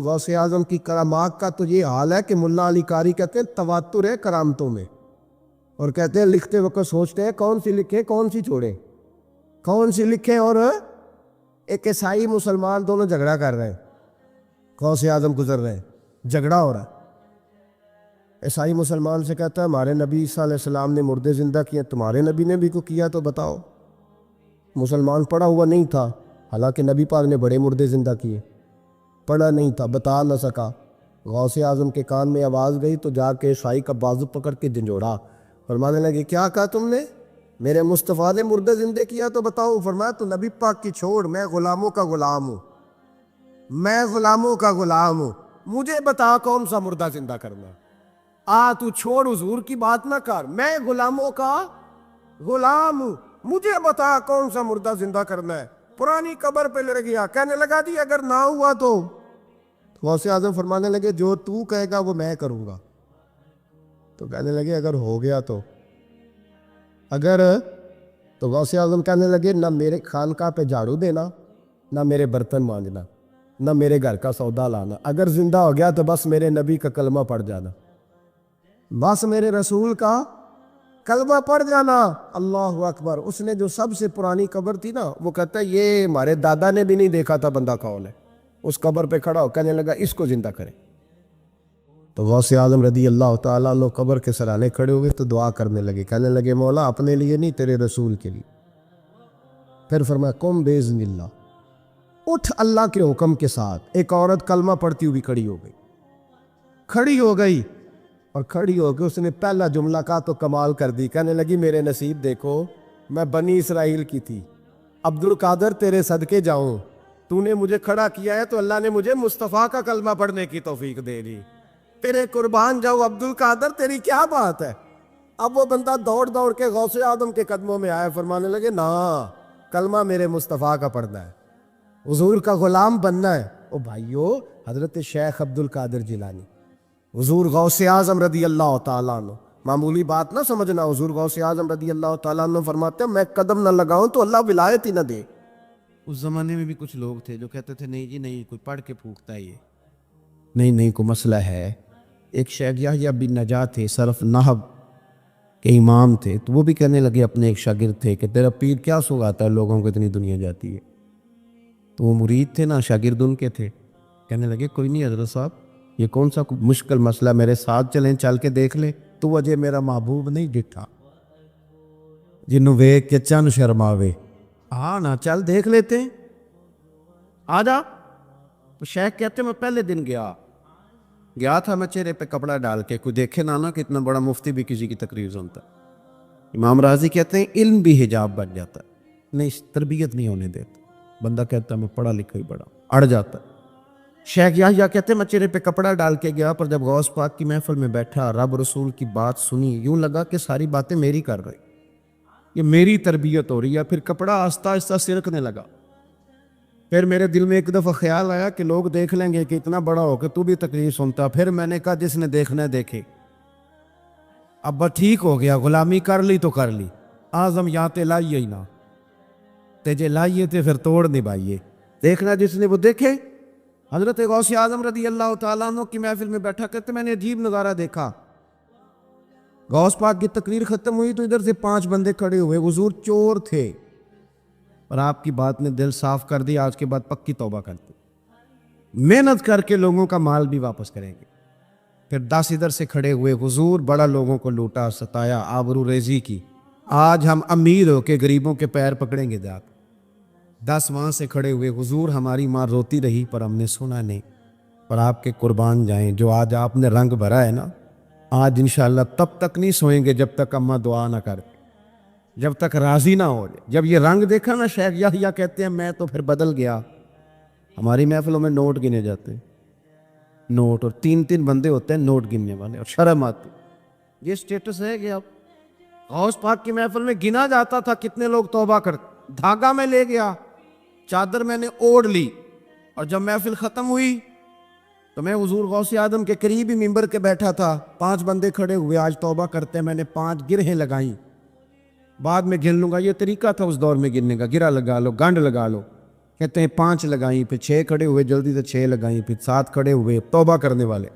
غوث اعظم کی کرامات کا تو یہ حال ہے کہ ملا علی قاری کہتے ہیں تواتر ہے کرامتوں میں، اور کہتے ہیں لکھتے وقت سوچتے ہیں کون سی لکھیں کون سی چھوڑیں، کون سی لکھیں، اور ایک عیسائی مسلمان دونوں جھگڑا کر رہے ہیں، غوث اعظم گزر رہے ہیں، جھگڑا ہو رہا ہے۔ عیسائی مسلمان سے کہتا ہے ہمارے نبی صلی اللہ علیہ وسلم نے مردے زندہ کیے، تمہارے نبی نے بھی کو کیا تو بتاؤ۔ مسلمان پڑھا ہوا نہیں تھا، حالانکہ نبی پاک نے بڑے مردے زندہ کیے، پڑھا نہیں تھا، بتا نہ سکا۔ غوث اعظم کے کان میں آواز گئی تو جا کے عیسائی کا بازو پکڑ کے جھنجھوڑا، فرمانے لگے کیا کہا تم نے؟ میرے مصطفیٰ نے مردے زندہ کیا تو بتاؤ۔ فرمایا تو نبی پاک کی چھوڑ، میں غلاموں کا غلام ہوں، میں غلاموں کا غلام ہوں، مجھے بتا کون سا مردہ زندہ کرنا۔ تو چھوڑ حضور کی بات نہ کر، میں غلاموں کا غلام ہوں، مجھے بتا کون سا مردہ زندہ کرنا ہے۔ پرانی قبر پہ لڑ گیا، کہنے لگا جی اگر نہ ہوا تو؟ غوث اعظم فرمانے لگے جو تو کہے گا وہ میں کروں گا۔ تو کہنے لگے اگر ہو گیا تو؟ تو غوث اعظم کہنے لگے نہ میرے خانقاہ پہ جھاڑو دینا، نہ میرے برتن مانجنا، نہ میرے گھر کا سودا لانا، اگر زندہ ہو گیا تو بس میرے نبی کا کلمہ پڑھ جانا، بس میرے رسول کا کلمہ پڑھ جانا۔ اللہ اکبر۔ اس نے جو سب سے پرانی قبر تھی نا، وہ کہتا ہے یہ ہمارے دادا نے بھی نہیں دیکھا تھا بندہ کون ہے، اس قبر پہ کھڑا ہو کہنے لگا اس کو زندہ کرے۔ تو غوث اعظم رضی اللہ تعالیٰ عنہ قبر کے سرانے کھڑے ہوئے تو دعا کرنے لگے، کہنے لگے مولا اپنے لیے نہیں تیرے رسول کے لیے۔ پھر فرمایا قم باذن اللہ، اٹھ اللہ کے حکم کے ساتھ۔ ایک عورت کلمہ پڑھتی ہوئی کھڑی ہو گئی، اور کھڑی ہو کے اس نے پہلا جملہ کہا تو کمال کر دی، کہنے لگی میرے نصیب دیکھو، میں بنی اسرائیل کی تھی، عبد القادر تیرے صدقے جاؤں، تو نے مجھے کھڑا کیا ہے تو اللہ نے مجھے مصطفیٰ کا کلمہ پڑھنے کی توفیق دے دی، تیرے قربان جاؤ عبد القادر، تیری کیا بات ہے۔ اب وہ بندہ دوڑ دوڑ کے غوث اعظم کے قدموں میں آیا، فرمانے لگے نا کلمہ میرے مصطفیٰ کا پڑھنا ہے، حضور کا غلام بننا ہے۔ او بھائیو، حضرت شیخ عبد القادر جیلانی، حضور غوث اعظم رضی اللہ تعالیٰ عنہ، معمولی بات نہ سمجھنا، حضور غوث اعظم رضی اللہ تعالیٰ عنہ فرماتے ہیں میں قدم نہ لگاؤں تو اللہ ولایت ہی نہ دے۔ اس زمانے میں بھی کچھ لوگ تھے جو کہتے تھے نہیں جی نہیں، کوئی پڑھ کے پھونکتا ہے، یہ نہیں کوئی مسئلہ ہے۔ ایک شیخ یحییٰ بن نجات تھے، صرف نحو کے امام تھے، تو وہ بھی کہنے لگے اپنے ایک شاگرد تھے کہ تیرا پیر کیا سگاتا ہے لوگوں کو اتنی دنیا جاتی ہے، تو وہ مرید تھے نا، شاگرد ان کے تھے، کہنے لگے کوئی نہیں حضرت صاحب، یہ کون سا مشکل مسئلہ، میرے ساتھ چلیں، چل کے دیکھ لیں۔ تو وجہ میرا محبوب نہیں ڈٹھا جنوں ویکھ کے چن شرماوے، ہاں نا چل دیکھ لیتے ہیں، آ جا۔ تو شیخ کہتے میں پہلے دن گیا تھا، میں چہرے پہ کپڑا ڈال کے، کوئی دیکھے نہ کہ اتنا بڑا مفتی بھی کسی کی تقریر سنتا۔ امام راضی کہتے ہیں علم بھی حجاب بن جاتا ہے، نہیں تربیت نہیں ہونے دیتا، بندہ کہتا ہے میں پڑھا لکھا ہی بڑا، اڑ جاتا ہے۔ شیخ یحییٰ کہتے ہیں میں چہرے پہ کپڑا ڈال کے گیا، پر جب غوث پاک کی محفل میں بیٹھا، رب رسول کی بات سنی، یوں لگا کہ ساری باتیں میری کر رہی، یہ میری تربیت ہو رہی ہے۔ پھر کپڑا آہستہ آہستہ سرکنے لگا، پھر میرے دل میں ایک دفعہ خیال آیا کہ لوگ دیکھ لیں گے کہ اتنا بڑا ہو کہ تو بھی تقریر سنتا۔ پھر میں نے کہا جس نے دیکھنا ہے دیکھے، اب بس ٹھیک ہو گیا، غلامی کر لی تو کر لی، اعظم یا تے لائیے ہی نہ، تے جے لائیے تے پھر توڑ نبھائیے، دیکھنا جس نے وہ دیکھے۔ حضرت غوث اعظم رضی اللہ تعالیٰ عنہ کی محفل میں بیٹھا، کہتے میں نے عجیب نظارہ دیکھا، غوث پاک کی تقریر ختم ہوئی تو ادھر سے 5 بندے کھڑے ہوئے، حضور چور تھے، اور آپ کی بات نے دل صاف کر دی، آج کے بعد پکی توبہ کرتے، محنت کر کے لوگوں کا مال بھی واپس کریں گے۔ پھر 10 ادھر سے کھڑے ہوئے، حضور بڑا لوگوں کو لوٹا ستایا، آبرو ریزی کی، آج ہم امیر ہو کے غریبوں کے پیر پکڑیں گے جا کے۔ 10 وہاں سے کھڑے ہوئے، حضور ہماری ماں روتی رہی پر ہم نے سنا نہیں، پر آپ کے قربان جائیں، جو آج آپ نے رنگ بھرا ہے نا، آج انشاءاللہ تب تک نہیں سوئیں گے جب تک اماں دعا نہ کر، جب تک راضی نہ ہو جائے۔ جب یہ رنگ دیکھا نا، شیخ یحییٰ کہتے ہیں میں تو پھر بدل گیا۔ ہماری محفلوں میں نوٹ گنے جاتے ہیں، نوٹ، اور 3 بندے ہوتے ہیں نوٹ گننے والے، اور شرم آتی، یہ سٹیٹس ہے کہ اب غوث پاک کی محفل میں گنا جاتا تھا کتنے لوگ توبہ کرتے، دھاگا میں لے گیا، چادر میں نے اوڑھ لی، اور جب محفل ختم ہوئی تو میں حضور غوث اعظم کے قریب ہی ممبر کے بیٹھا تھا، 5 بندے کھڑے ہوئے، آج توبہ کرتے ہیں، میں نے 5 گرہیں لگائیں، بعد میں گن لوں گا، یہ طریقہ تھا اس دور میں گننے کا، گرہ لگا لو، گنڈ لگا لو، کہتے ہیں 5 لگائیں، پھر 6 کھڑے ہوئے، جلدی سے 6 لگائیں، پھر 7 کھڑے ہوئے توبہ کرنے والے.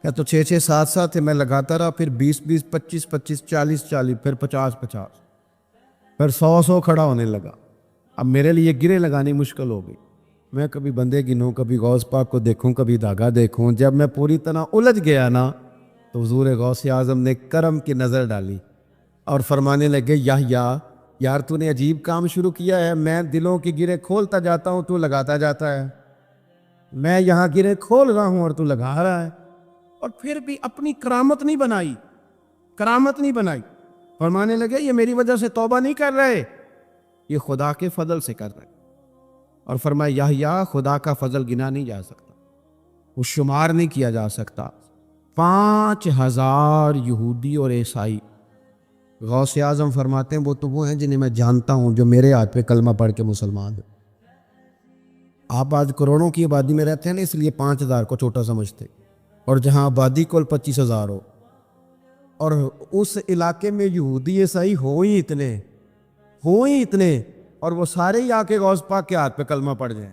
کیا تو 6 7 میں لگاتا رہا، پھر 20 25 40 پھر 50 پھر 100 کھڑا ہونے لگا. اب میرے لیے گرے لگانی مشکل ہو گئی. میں کبھی بندے گنوں، کبھی غوث پاک کو دیکھوں، کبھی دھاگا دیکھوں. جب میں پوری طرح الجھ گیا نا تو حضور غوث اعظم نے کرم کی نظر ڈالی اور فرمانے لگے، یار تو نے عجیب کام شروع کیا ہے. میں دلوں کی گرے کھولتا جاتا ہوں، تو لگاتا جاتا ہے. میں یہاں گرے کھول رہا ہوں اور تو لگا رہا ہے. اور پھر بھی اپنی کرامت نہیں بنائی. فرمانے لگے یہ میری وجہ سے توبہ نہیں کر رہے، یہ خدا کے فضل سے کر رہے. اور فرمایا یا خدا کا فضل گنا نہیں جا سکتا، وہ شمار نہیں کیا جا سکتا. 5000 یہودی اور عیسائی. غوث اعظم فرماتے ہیں وہ ہیں جنہیں میں جانتا ہوں جو میرے ہاتھ پہ کلمہ پڑھ کے مسلمان ہیں. آپ آج کروڑوں کی آبادی میں رہتے ہیں نا، اس لیے 5000 کو چھوٹا سمجھتے، اور جہاں آبادی کل 25,000 ہو، اور اس علاقے میں یہودی عیسائی ہو ہی اتنے اور وہ سارے ہی آ کے غوث پاک کے ہاتھ پہ کلمہ پڑھ جائیں.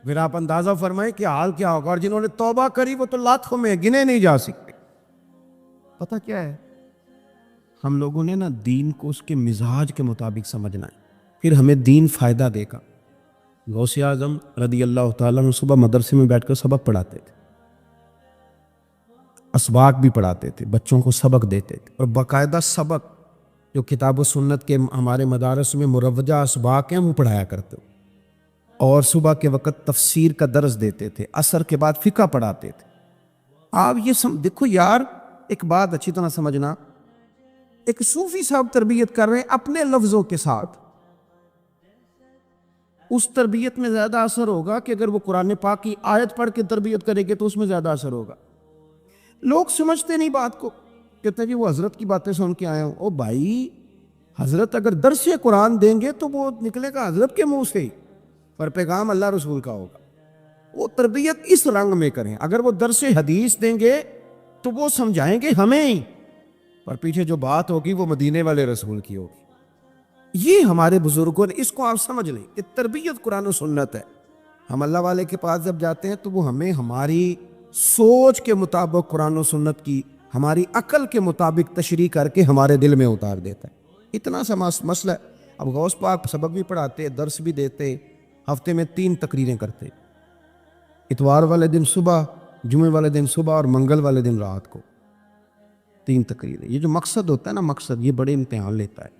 پھر آپ اندازہ فرمائیں کہ حال کیا ہوگا. اور جنہوں نے توبہ کری وہ تو لاکھوں میں گنے نہیں جا سکتے. پتہ کیا ہے، ہم لوگوں نے نا دین کو اس کے مزاج کے مطابق سمجھنا ہے، پھر ہمیں دین فائدہ دے گا. غوث اعظم رضی اللہ تعالیٰ عنہ صبح مدرسے میں بیٹھ کر سبق پڑھاتے تھے، اسباق بھی پڑھاتے تھے، بچوں کو سبق دیتے تھے، اور باقاعدہ سبق جو کتاب و سنت کے ہمارے مدارس میں مروجہ اسباق ہیں وہ پڑھایا کرتے. اور صبح کے وقت تفسیر کا درس دیتے تھے، عصر کے بعد فقہ پڑھاتے تھے. آپ یہ دیکھو یار، ایک بات اچھی طرح سمجھنا، ایک صوفی صاحب تربیت کر رہے ہیں اپنے لفظوں کے ساتھ، اس تربیت میں زیادہ اثر ہوگا کہ اگر وہ قرآن پاک کی آیت پڑھ کے تربیت کرے گے تو اس میں زیادہ اثر ہوگا. لوگ سمجھتے نہیں بات کو، کہتے ہیں جی وہ حضرت کی باتیں سن کے آئے ہوں. او بھائی، حضرت اگر درس قرآن دیں گے تو وہ نکلے گا حضرت کے منہ سے، پر پیغام اللہ رسول کا ہوگا. وہ تربیت اس رنگ میں کریں. اگر وہ درس حدیث دیں گے تو وہ سمجھائیں گے ہمیں ہی، پر پیچھے جو بات ہوگی وہ مدینے والے رسول کی ہوگی. یہ ہمارے بزرگوں نے، اس کو آپ سمجھ لیں کہ تربیت قرآن و سنت ہے. ہم اللہ والے کے پاس جب جاتے ہیں تو وہ ہمیں ہماری سوچ کے مطابق قرآن و سنت کی، ہماری عقل کے مطابق تشریح کر کے ہمارے دل میں اتار دیتا ہے. اتنا سا مسئلہ ہے. اب غوث پاک سبق بھی پڑھاتے، درس بھی دیتے، ہفتے میں 3 تقریریں کرتے، اتوار والے دن صبح، جمعے والے دن صبح اور منگل والے دن رات کو 3 تقریریں. یہ جو مقصد ہوتا ہے نا، مقصد یہ بڑے امتحان لیتا ہے.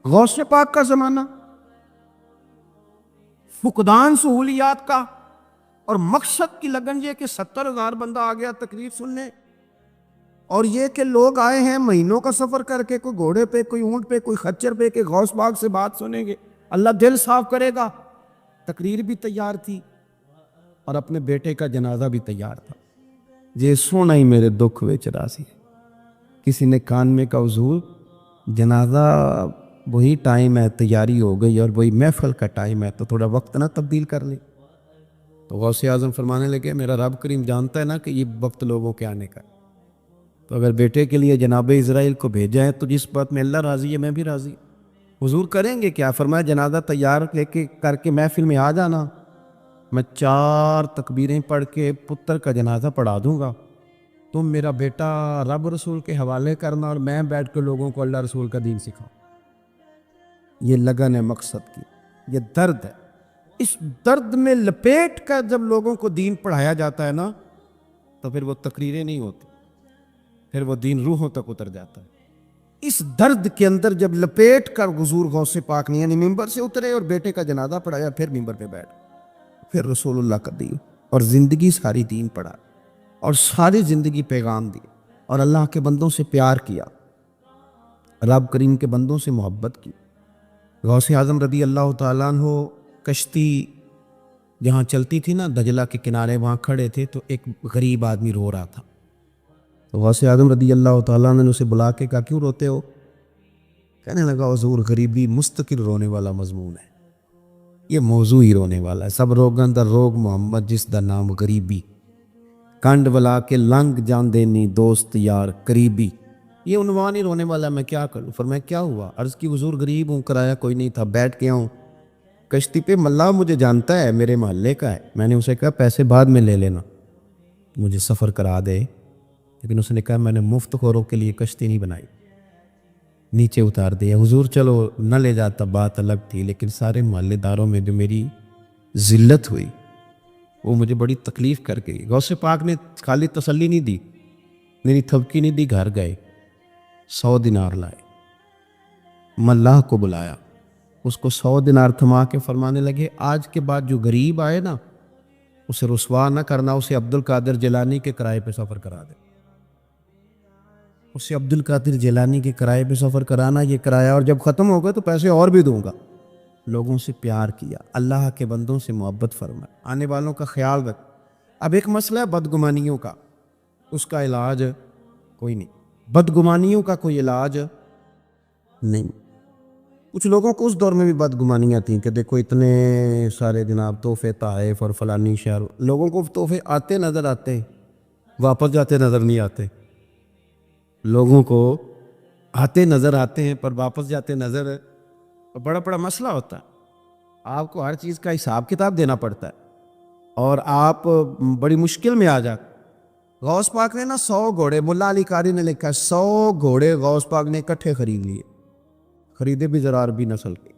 غوث پاک کا زمانہ، فقدان سہولیات کا، اور مقصد کی لگن یہ کہ 70,000 بندہ آ گیا تقریر سننے، اور یہ کہ لوگ آئے ہیں مہینوں کا سفر کر کے، کوئی گھوڑے پہ، کوئی اونٹ پہ، کوئی خچر پہ، کہ غوث پاک سے بات سنیں گے، اللہ دل صاف کرے گا. تقریر بھی تیار تھی اور اپنے بیٹے کا جنازہ بھی تیار تھا. یہ سونا ہی میرے دکھ وچ راسی. کسی نے کان میں کہا حضور جنازہ وہی ٹائم ہے، تیاری ہو گئی، اور وہی محفل کا ٹائم ہے، تو تھوڑا وقت نہ تبدیل کر لیں. تو غوث اعظم فرمانے لگے میرا رب کریم جانتا ہے نا کہ یہ وقت لوگوں کے آنے کا، تو اگر بیٹے کے لیے جناب اسرائیل کو بھیجا ہے تو جس بات میں اللہ راضی ہے میں بھی راضی. حضور کریں گے کیا؟ فرمایا جنازہ تیار لے کے کر کے محفل میں آ جانا، میں 4 تکبیریں پڑھ کے پتر کا جنازہ پڑھا دوں گا، تم میرا بیٹا رب رسول کے حوالے کرنا، اور میں بیٹھ کے لوگوں کو اللہ رسول کا دین سکھاؤں. یہ لگن ہے مقصد کی، یہ درد ہے. اس درد میں لپیٹ کر جب لوگوں کو دین پڑھایا جاتا ہے نا، تو پھر وہ تقریریں نہیں ہوتی، پھر وہ دین روحوں تک اتر جاتا ہے. اس درد کے اندر جب لپیٹ کر حضور غوث پاک نے یعنی ممبر سے اترے اور بیٹے کا جنازہ پڑھایا، پھر ممبر پہ بیٹھ، پھر رسول اللہ کا دین، اور زندگی ساری دین پڑھا، اور ساری زندگی پیغام دی، اور اللہ کے بندوں سے پیار کیا، رب کریم کے بندوں سے محبت کی. غوث اعظم رضی اللہ تعالیٰ عنہ کشتی جہاں چلتی تھی نا دجلہ کے کنارے، وہاں کھڑے تھے تو ایک غریب آدمی رو رہا تھا. تو غوث اعظم رضی اللہ تعالیٰ عنہ نے اسے بلا کے کہا کیوں روتے ہو؟ کہنے لگا حضور غریبی مستقل رونے والا مضمون ہے، یہ موضوع ہی رونے والا ہے. سب روگن دا روگ محمد جس دا نام غریبی، کنڈ ولا کے لنگ جان دینی دوست یار قریبی. یہ عنوان ہی رونے والا. میں کیا کروں؟ فرمایا کیا ہوا؟ عرض کی حضور غریب ہوں، کرایہ کوئی نہیں تھا، بیٹھ کے آؤں. کشتی پہ ملا مجھے جانتا ہے، میرے محلے کا ہے. میں نے اسے کہا پیسے بعد میں لے لینا، مجھے سفر کرا دے. لیکن اس نے کہا میں نے مفت خوروں کے لیے کشتی نہیں بنائی، نیچے اتار دیا. حضور چلو نہ لے جاتا بات الگ تھی، لیکن سارے محلے داروں میں جو میری ذلت ہوئی وہ مجھے بڑی تکلیف کر گئی. غوث پاک نے خالی تسلی نہیں دی، میری تھپکی نہیں دی. گھر گئے، 100 دینار لائے، ملاح کو بلایا، اس کو 100 دینار تھما کے فرمانے لگے آج کے بعد جو غریب آئے نا اسے رسوا نہ کرنا، اسے عبد القادر جیلانی کے کرائے پہ سفر کرا دے. اسے عبد القادر جیلانی کے کرائے پہ سفر کرانا، یہ کرایا، اور جب ختم ہو گئے تو پیسے اور بھی دوں گا. لوگوں سے پیار کیا، اللہ کے بندوں سے محبت فرمایا، آنے والوں کا خیال رکھ. اب ایک مسئلہ ہے بدگمانیوں کا، اس کا علاج کوئی نہیں، بدگمانیوں کا کوئی علاج نہیں. کچھ لوگوں کو اس دور میں بھی بدگمانیاں تھیں کہ دیکھو اتنے سارے جناب تحفے تحائف اور فلانی شہر، لوگوں کو تحفے آتے نظر آتے ہیں، واپس جاتے نظر نہیں آتے. لوگوں کو آتے نظر آتے ہیں پر واپس جاتے نظر، بڑا بڑا مسئلہ ہوتا ہے. آپ کو ہر چیز کا حساب کتاب دینا پڑتا ہے اور آپ بڑی مشکل میں آ جاتے. غوث پاک نے نا 100 گھوڑے، ملا علی قاری نے لکھا 100 گھوڑے غوث پاک نے اکٹھے خرید لیے، خریدے بھی ذرا عربی نسل کے.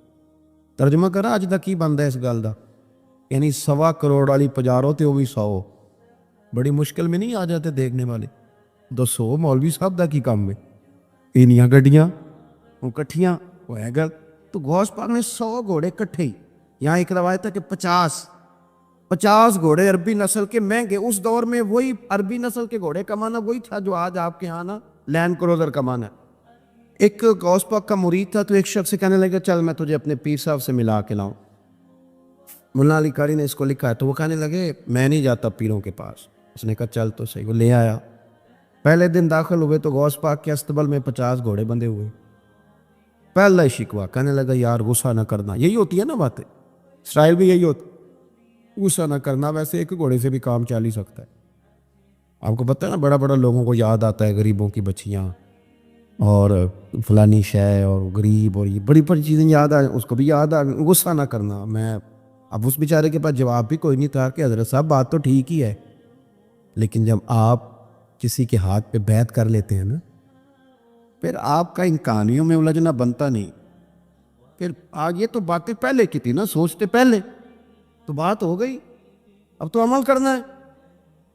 ترجمہ کرا اج تک کی بنتا ہے اس گل کا، یعنی 1.25 کروڑ والی پجارو تے وہ بھی 100. بڑی مشکل میں نہیں آ جاتے دیکھنے والے. 200 مولوی صاحب دا کی کام ہے، اینیاں گڈیاں وہ کٹھیاں وہ ہے گل. تو غوث پاک نے 100 گھوڑے کٹھے ہی، یہاں ایک روایت ہے کہ 50 گھوڑے عربی نسل کے مہنگے. اس دور میں وہی عربی نسل کے گھوڑے کا معنی وہی تھا جو آج آپ کے یہاں نا لینڈ کروزر کا معنی ہے. ایک غوث پاک کا مرید تھا تو ایک شخص سے کہنے لگا چل میں تجھے اپنے پیر صاحب سے ملا کے لاؤں. ملا علی قاری نے اس کو لکھا ہے تو وہ کہنے لگے میں نہیں جاتا پیروں کے پاس. اس نے کہا چل تو صحیح. وہ لے آیا. پہلے دن داخل ہوئے تو غوث پاک کے استبل میں 50 گھوڑے بندھے ہوئے. پہلا ہی شکوا، کہنے لگا یار غصہ نہ کرنا. یہی ہوتی ہے نا باتیں، اسٹائل بھی یہی ہوتی، غصہ نہ کرنا. ویسے ایک گھوڑے سے بھی کام چل ہی سکتا ہے. آپ کو پتہ ہے نا بڑا بڑا لوگوں کو یاد آتا ہے غریبوں کی بچیاں اور فلانی شے اور غریب اور یہ بڑی بڑی چیزیں یاد آ، اس کو بھی یاد آ. غصہ نہ کرنا. میں اب اس بیچارے کے پاس جواب بھی کوئی نہیں تھا کہ حضرت صاحب بات تو ٹھیک ہی ہے، لیکن جب آپ کسی کے ہاتھ پہ بیعت کر لیتے ہیں نا پھر آپ کا ان کہانیوں میں الجھنا بنتا نہیں. پھر آج یہ تو باتیں پہلے کی تھی نا، سوچتے پہلے تو بات ہو گئی، اب تو عمل کرنا ہے.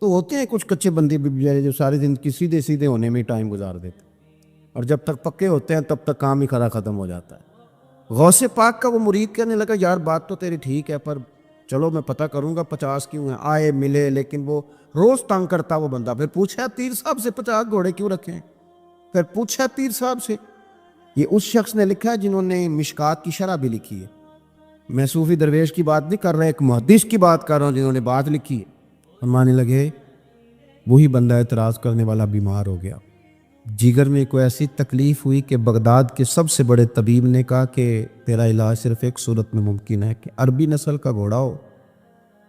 تو ہوتے ہیں کچھ کچے بندے بھی بیچارے جو سارے دن کی سیدھے سیدھے ہونے میں ٹائم گزار دیتے، اور جب تک پکے ہوتے ہیں تب تک کام ہی کھڑا ختم ہو جاتا ہے. غوث پاک کا وہ مرید کہنے لگا یار بات تو تیری ٹھیک ہے پر چلو میں پتہ کروں گا 50 کیوں ہیں. آئے ملے، لیکن وہ روز تنگ کرتا وہ بندہ. پھر پوچھا پیر صاحب سے 50 گھوڑے کیوں رکھے ہیں؟ پھر پوچھا پیر صاحب سے. یہ اس شخص نے لکھا ہے جنہوں نے مشکات کی شرح بھی لکھی ہے. میں صوفی درویش کی بات نہیں کر رہا، ایک محدث کی بات کر رہا ہوں جنہوں نے بات لکھی ہے. فرمانے لگے وہی بندہ اعتراض کرنے والا بیمار ہو گیا، جگر میں کوئی ایسی تکلیف ہوئی کہ بغداد کے سب سے بڑے طبیب نے کہا کہ تیرا علاج صرف ایک صورت میں ممکن ہے کہ عربی نسل کا گھوڑا ہو،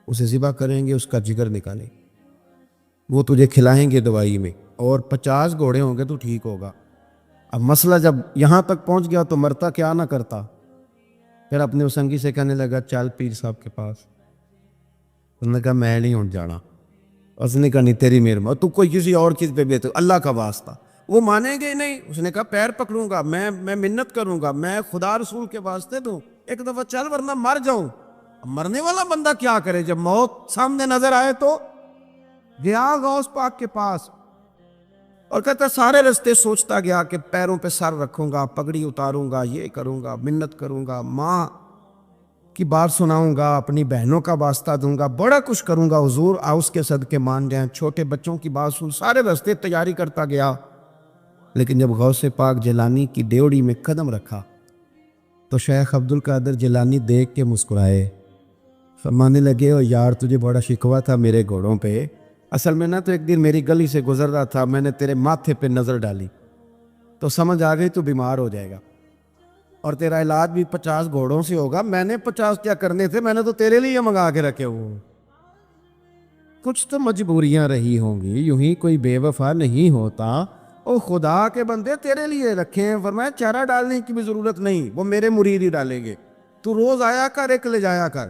اسے ذبح کریں گے، اس کا جگر نکالیں، وہ تجھے کھلائیں گے دوائی میں، اور 50 گھوڑے ہوں گے تو ٹھیک ہوگا. اب مسئلہ جب یہاں تک پہنچ گیا تو مرتا کیا نہ کرتا. پھر اپنے اسنگی سے کہنے لگا چل پیر صاحب کے پاس. اس نے کہا میں نہیں ہوں جانا. اس نے کہا نہیں تیری مہربانی، تو کوئی کسی اور چیز پہ بھی تو اللہ کا واسطہ. وہ مانیں گے نہیں. اس نے کہا پیر پکڑوں گا، میں منت کروں گا، میں خدا رسول کے واسطے دوں، ایک دفعہ چل ورنہ مر جاؤں. اب مرنے والا بندہ کیا کرے جب موت سامنے نظر آئے. تو گیا غوث پاک کے پاس اور کہتا سارے رستے سوچتا گیا کہ پیروں پہ سر رکھوں گا، پگڑی اتاروں گا، یہ کروں گا، منت کروں گا، ماں کی بات سناؤں گا، اپنی بہنوں کا واسطہ دوں گا، بڑا کچھ کروں گا، حضور آؤس کے صدقے مان جائیں، چھوٹے بچوں کی بات سن. سارے رستے تیاری کرتا گیا. لیکن جب غوث پاک جیلانی کی ڈیوڑی میں قدم رکھا تو شیخ عبد القادر جیلانی دیکھ کے مسکرائے. فرمانے لگے او یار تجھے بڑا شکوہ تھا میرے گھوڑوں پہ. اصل میں نا تو ایک دن میری گلی سے گزر رہا تھا، میں نے تیرے ماتھے پہ نظر ڈالی تو سمجھ آ گئی تو بیمار ہو جائے گا، اور تیرا علاج بھی 50 گھوڑوں سے ہوگا. میں نے 50 کیا کرنے تھے، میں نے تو تیرے لیے منگا کے رکھے ہوئے. کچھ تو مجبوریاں رہی ہوں گی، یوں ہی کوئی بے وفا نہیں ہوتا. او خدا کے بندے تیرے لیے رکھے ہیں. فرمایا چارہ ڈالنے کی بھی ضرورت نہیں، وہ میرے مرید ہی ڈالیں گے. تو روز آیا کر، ایک لے جایا کر،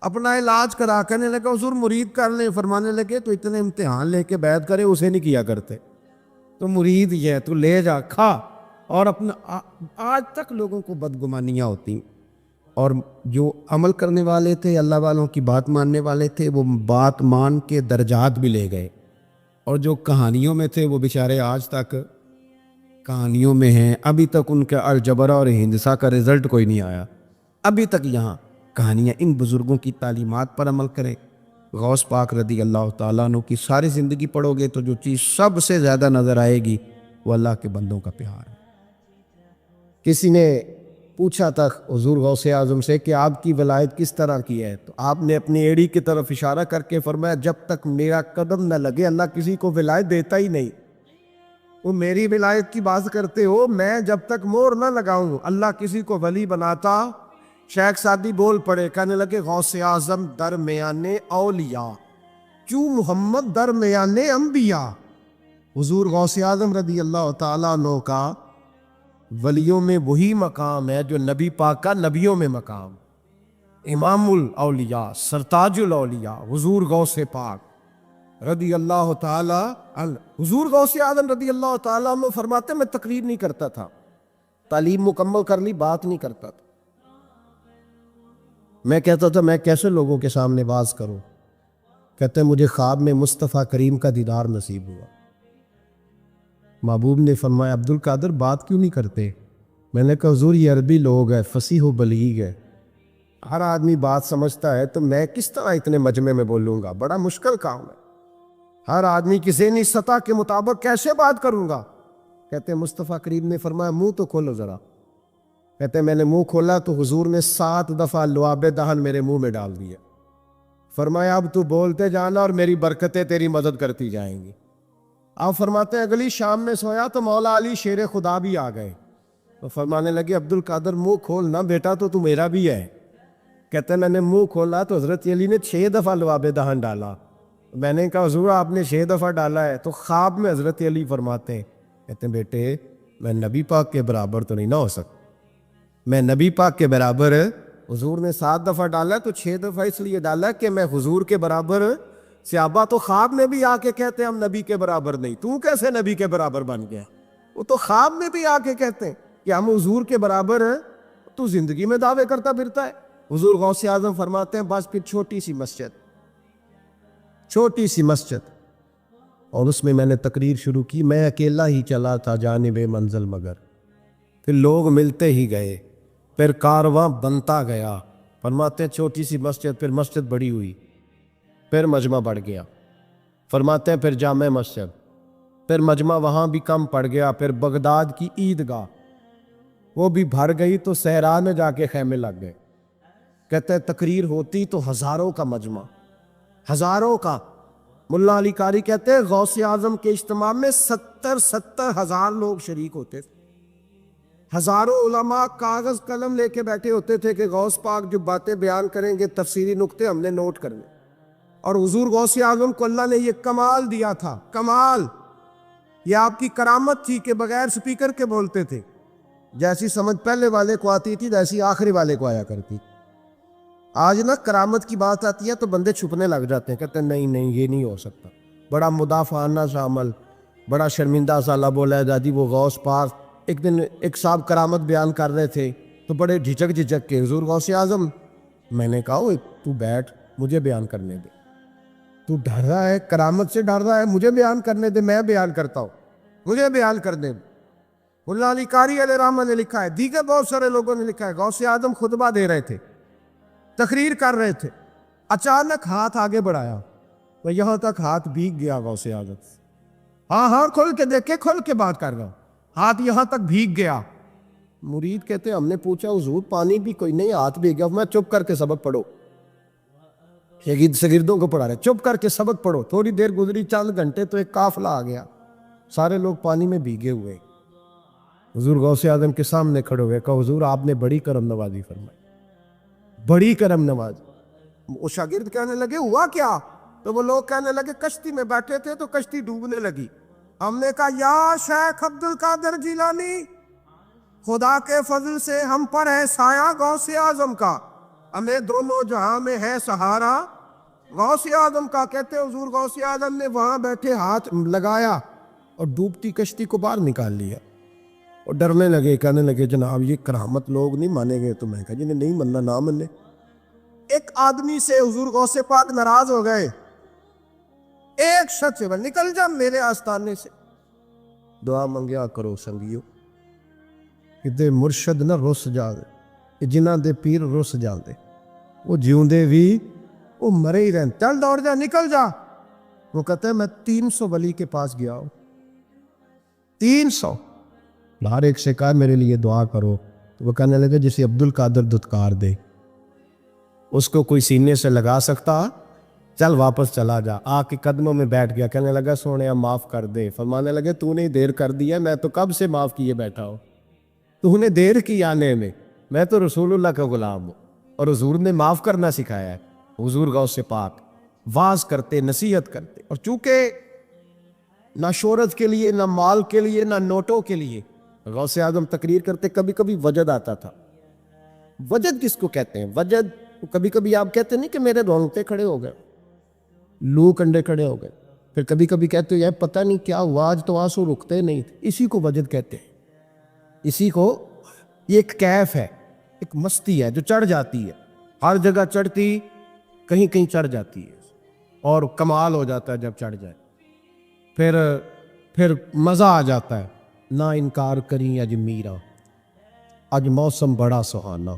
اپنا علاج کرا کرنے لگا۔ حضور مرید کر لیں، فرمانے لگے تو اتنے امتحان لے کے بیعت کرے اسے نہیں کیا کرتے، تو مرید یہ ہے، تو لے جا کھا۔ اور اپنا آج تک لوگوں کو بدگمانیاں ہوتی، اور جو عمل کرنے والے تھے، اللہ والوں کی بات ماننے والے تھے، وہ بات مان کے درجات بھی لے گئے، اور جو کہانیوں میں تھے وہ بیچارے آج تک کہانیوں میں ہیں۔ ابھی تک ان کا الجبرا اور ہندسہ کا رزلٹ کوئی نہیں آیا، ابھی تک یہاں کہانیاں۔ ان بزرگوں کی تعلیمات پر عمل کریں۔ غوث پاک رضی اللہ تعالیٰ عنہ کی ساری زندگی پڑھو گے تو جو چیز سب سے زیادہ نظر آئے گی وہ اللہ کے بندوں کا پیار ہے۔ کسی نے پوچھا تھا حضور غوث اعظم سے کہ آپ کی ولایت کس طرح کی ہے، تو آپ نے اپنی ایڑی کی طرف اشارہ کر کے فرمایا جب تک میرا قدم نہ لگے اللہ کسی کو ولایت دیتا ہی نہیں۔ وہ میری ولایت کی بات کرتے ہو، میں جب تک مور نہ لگاؤں اللہ کسی کو ولی بناتا۔ شیخ سعدی بول پڑے، کہنے لگے غوث اعظم درمیان اولیاء کیوں محمد درمیان انبیاء۔ حضور غوث اعظم رضی اللہ تعالیٰ عنہ کا ولیوں میں وہی مقام ہے جو نبی پاک کا نبیوں میں مقام۔ امام الاولیاء، سرتاج الاولیاء حضور غوث پاک رضی اللہ تعالیٰ عنہ۔ حضور غوث اعظم رضی اللہ تعالیٰ عنہ فرماتے میں تقریر نہیں کرتا تھا، تعلیم مکمل کر لی، بات نہیں کرتا تھا۔ میں کہتا تھا میں کیسے لوگوں کے سامنے باز کروں؟ کہتے ہیں مجھے خواب میں مصطفیٰ کریم کا دیدار نصیب ہوا۔ محبوب نے فرمایا عبد القادر بات کیوں نہیں کرتے؟ میں نے کہا حضور یہ عربی لوگ ہیں، فصیح و بلیغ ہے، ہر آدمی بات سمجھتا ہے، تو میں کس طرح اتنے مجمع میں بولوں گا؟ بڑا مشکل کام ہے، ہر آدمی کی ذہنی سطح کے مطابق کیسے بات کروں گا؟ کہتے ہیں مصطفیٰ کریم نے فرمایا منہ تو کھولو ذرا۔ کہتے ہیں میں نے منہ کھولا تو حضور نے 7 دفعہ لعاب دہن میرے منہ میں ڈال دیا۔ فرمایا اب تو بولتے جانا اور میری برکتیں تیری مدد کرتی جائیں گی۔ آپ فرماتے ہیں اگلی شام میں سویا تو مولا علی شیر خدا بھی آ گئے، تو فرمانے لگے عبد القادر منہ کھولنا بیٹا، تو میرا بھی ہے۔ کہتے ہیں میں نے منہ کھولا تو حضرت علی نے 6 دفعہ لعاب دہن ڈالا۔ میں نے کہا حضور آپ نے 6 دفعہ ڈالا ہے؟ تو خواب میں حضرت علی فرماتے ہیں، کہتے ہیں بیٹے میں نبی پاک کے برابر تو نہیں نہ ہو سکتا، میں نبی پاک کے برابر، حضور نے 7 دفعہ ڈالا تو 6 دفعہ اس لیے ڈالا کہ میں حضور کے برابر۔ صحابہ تو خواب میں بھی آ کے کہتے ہیں ہم نبی کے برابر نہیں، تو کیسے نبی کے برابر بن گیا؟ وہ تو خواب میں بھی آ کے کہتے ہیں کہ ہم حضور کے برابر ہیں، تو زندگی میں دعوے کرتا پھرتا ہے۔ حضور غوث اعظم فرماتے ہیں بس پھر چھوٹی سی مسجد، اور اس میں نے تقریر شروع کی، میں اکیلا ہی چلا تھا جانب منزل مگر، پھر لوگ ملتے ہی گئے، پھر کارواں بنتا گیا۔ فرماتے ہیں چھوٹی سی مسجد، پھر مسجد بڑی ہوئی، پھر مجمع بڑھ گیا۔ فرماتے ہیں پھر جامع مسجد، پھر مجمع وہاں بھی کم پڑ گیا، پھر بغداد کی عیدگاہ وہ بھی بھر گئی تو صحرا میں جا کے خیمے لگ گئے۔ کہتے ہیں تقریر ہوتی تو ہزاروں کا مجمع، ہزاروں کا۔ ملا علی قاری کہتے ہیں غوث اعظم کے اجتماع میں 70 ہزار لوگ شریک ہوتے تھے، ہزاروں علماء کاغذ قلم لے کے بیٹھے ہوتے تھے کہ غوث پاک جو باتیں بیان کریں گے تفسیری نقطے ہم نے نوٹ کرنے۔ اور حضور غوث اعظم کو اللہ نے یہ کمال دیا تھا، کمال، یہ آپ کی کرامت تھی کہ بغیر سپیکر کے بولتے تھے۔ جیسی سمجھ پہلے والے کو آتی تھی ویسی آخری والے کو آیا کرتی۔ آج نا کرامت کی بات آتی ہے تو بندے چھپنے لگ جاتے ہیں، کہتے ہیں نہیں نہیں یہ نہیں ہو سکتا، بڑا مدافعانہ سا عمل، بڑا شرمندہ سا لب و لہجہ دی۔ وہ غوث پاک ایک دن ایک صاحب کرامت بیان کر رہے تھے تو بڑے جھجک کے حضور غوث اعظم، میں نے کہا تو بیٹھ مجھے بیان کرنے دے، تو ڈر رہا ہے کرامت سے، ڈر رہا ہے، مجھے بیان کرنے دے، میں بیان کرتا ہوں، مجھے بیان کرنے دے۔ ملا علی قاری علیہ رحمہ نے لکھا ہے، دیگر بہت سارے لوگوں نے لکھا ہے، غوث اعظم خطبہ دے رہے تھے، تقریر کر رہے تھے، اچانک ہاتھ آگے بڑھایا، وہ یہاں تک ہاتھ بھیگ گیا غوث اعظم، ہاں کھول کے دیکھے، کھول کے بات کر رہا ہوں، ہاتھ یہاں تک بھیگ گیا۔ مرید کہتے ہیں ہم نے پوچھا حضور پانی بھی کوئی نہیں، ہاتھ بھیگ گیا۔ میں چپ کر کے سبق پڑھو، شاگردوں کو پڑھا رہے، چپ کر کے سبق پڑھو۔ تھوڑی دیر گزری، چند گھنٹے تو ایک قافلہ آ گیا، سارے لوگ پانی میں بھیگے ہوئے۔ حضور غوث اعظم کے سامنے کھڑے ہوئے، کہا حضور آپ نے بڑی کرم نوازی فرمائی، بڑی کرم نوازی۔ وہ شاگرد کہنے لگے ہوا کیا؟ تو وہ لوگ کہنے لگے کشتی میں بیٹھے تھے تو کشتی ڈوبنے لگی، ہم نے کہا یا شیخ عبد القادر جیلانی خدا کے فضل سے ہم پر ہے سایہ غوث اعظم کا، ہمیں دونوں جہاں میں ہے سہارا غوث اعظم کا۔ کہتے ہیں حضور غوث اعظم نے وہاں بیٹھے ہاتھ لگایا اور ڈوبتی کشتی کو باہر نکال لیا، اور ڈرنے لگے، کہنے لگے جناب یہ کرامت لوگ نہیں مانیں گے، تو میں کہا جنہیں نہیں مننا نہ مننے۔ ایک آدمی سے حضور غوث پاک ناراض ہو گئے، ایک شخص سے نکل جا میرے آستانے سے، دعا منگیا کرو سنگیو کہ مرشد نہ رس جا دے، جنہ دے پیر رس جا دے، وہ جیوندے بھی وہ مرے ہی رہن، چل دوڑ جا نکل جا۔ وہ کہتا ہے میں 300 ولی کے پاس گیا ہوں، 300، ہر ایک سے کہا میرے لیے دعا کرو، تو وہ کہنے لگے جسے عبد القادر دھتکار دے اس کو کوئی سینے سے لگا سکتا، چل واپس چلا جا۔ آ کے قدموں میں بیٹھ گیا، کہنے لگا سونے معاف کر دے۔ فرمانے لگے تو نے دیر کر دیا، میں تو کب سے معاف کیے بیٹھا ہوں، تو نے دیر کی آنے میں تو رسول اللہ کا غلام ہوں، اور حضور نے معاف کرنا سکھایا ہے۔ حضور غوث پاک واز کرتے، نصیحت کرتے، اور چونکہ نہ شہرت کے لیے، نہ مال کے لیے، نہ نوٹوں کے لیے غوث اعظم تقریر کرتے، کبھی کبھی وجد آتا تھا۔ وجد کس کو کہتے ہیں؟ وجد کبھی کبھی آپ کہتے نہیں کہ میرے رونگٹے کھڑے ہو گئے، لو کنڈے کھڑے ہو گئے، پھر کبھی کبھی کہتے ہو یار پتہ نہیں کیا ہوا آج تو آنسو رکتے نہیں، اسی کو وجد کہتے ہیں۔ اسی کو، یہ ایک کیف ہے، ایک مستی ہے جو چڑھ جاتی ہے، ہر جگہ چڑھتی، کہیں کہیں چڑھ جاتی ہے، اور کمال ہو جاتا ہے جب چڑھ جائے، پھر مزہ آ جاتا ہے۔ نہ انکار کریں اج میرا، اج موسم بڑا سہانا،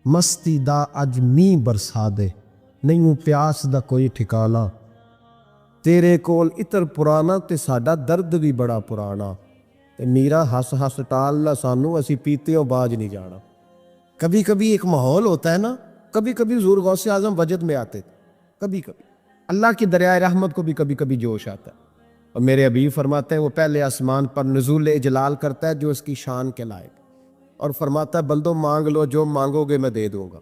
مستی دا اج می برسا دے، نہیں ہوں پیاس دا کوئی ٹھکانا، تیرے کول اتر پرانا تے ساڈا درد بھی بڑا پرانا، تے میرا ہس ہس ٹال لا سانو، اسی پیتے ہو باج نہیں جانا۔ کبھی کبھی ایک ماحول ہوتا ہے نا، کبھی کبھی حضور غوث اعظم وجد میں آتے تھے، کبھی کبھی اللہ کی دریائے رحمت کو بھی کبھی کبھی جوش آتا ہے، اور میرے حبیب فرماتے ہیں وہ پہلے آسمان پر نزول اجلال کرتا ہے جو اس کی شان کے لائق، اور فرماتا ہے بندو مانگ لو جو مانگو گے میں دے دوں گا۔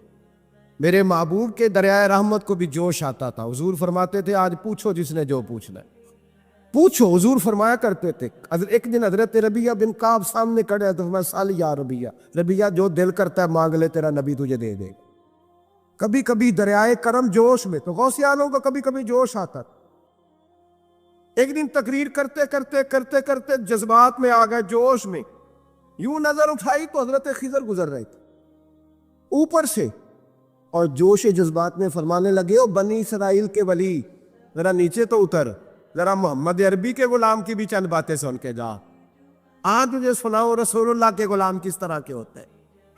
میرے محبوب کے دریائے رحمت کو بھی جوش آتا تھا، حضور فرماتے تھے آج پوچھو جس نے جو پوچھنا ہے پوچھو، حضور فرمایا کرتے تھے۔ ایک دن حضرت ربیعہ بن کعب سامنے کھڑے تو میں سال یا ربیعہ جو دل کرتا ہے مانگ لے تیرا نبی تجھے دے دے گا۔ کبھی کبھی دریائے کرم جوش میں، تو غوث اعظم کو کبھی کبھی جوش آتا تھا۔ ایک دن تقریر کرتے کرتے کرتے کرتے جذبات میں آ گئے، جوش میں، یوں نظر اٹھائی تو حضرت خضر گزر رہے تھے اوپر سے، اور جوش جذبات میں فرمانے لگے او بنی اسرائیل کے ولی ذرا نیچے تو اتر، ذرا محمد عربی کے غلام کی بھی چند باتیں سن کے جا، آج تجھے سناؤ رسول اللہ کے غلام کس طرح کے ہوتے ہیں۔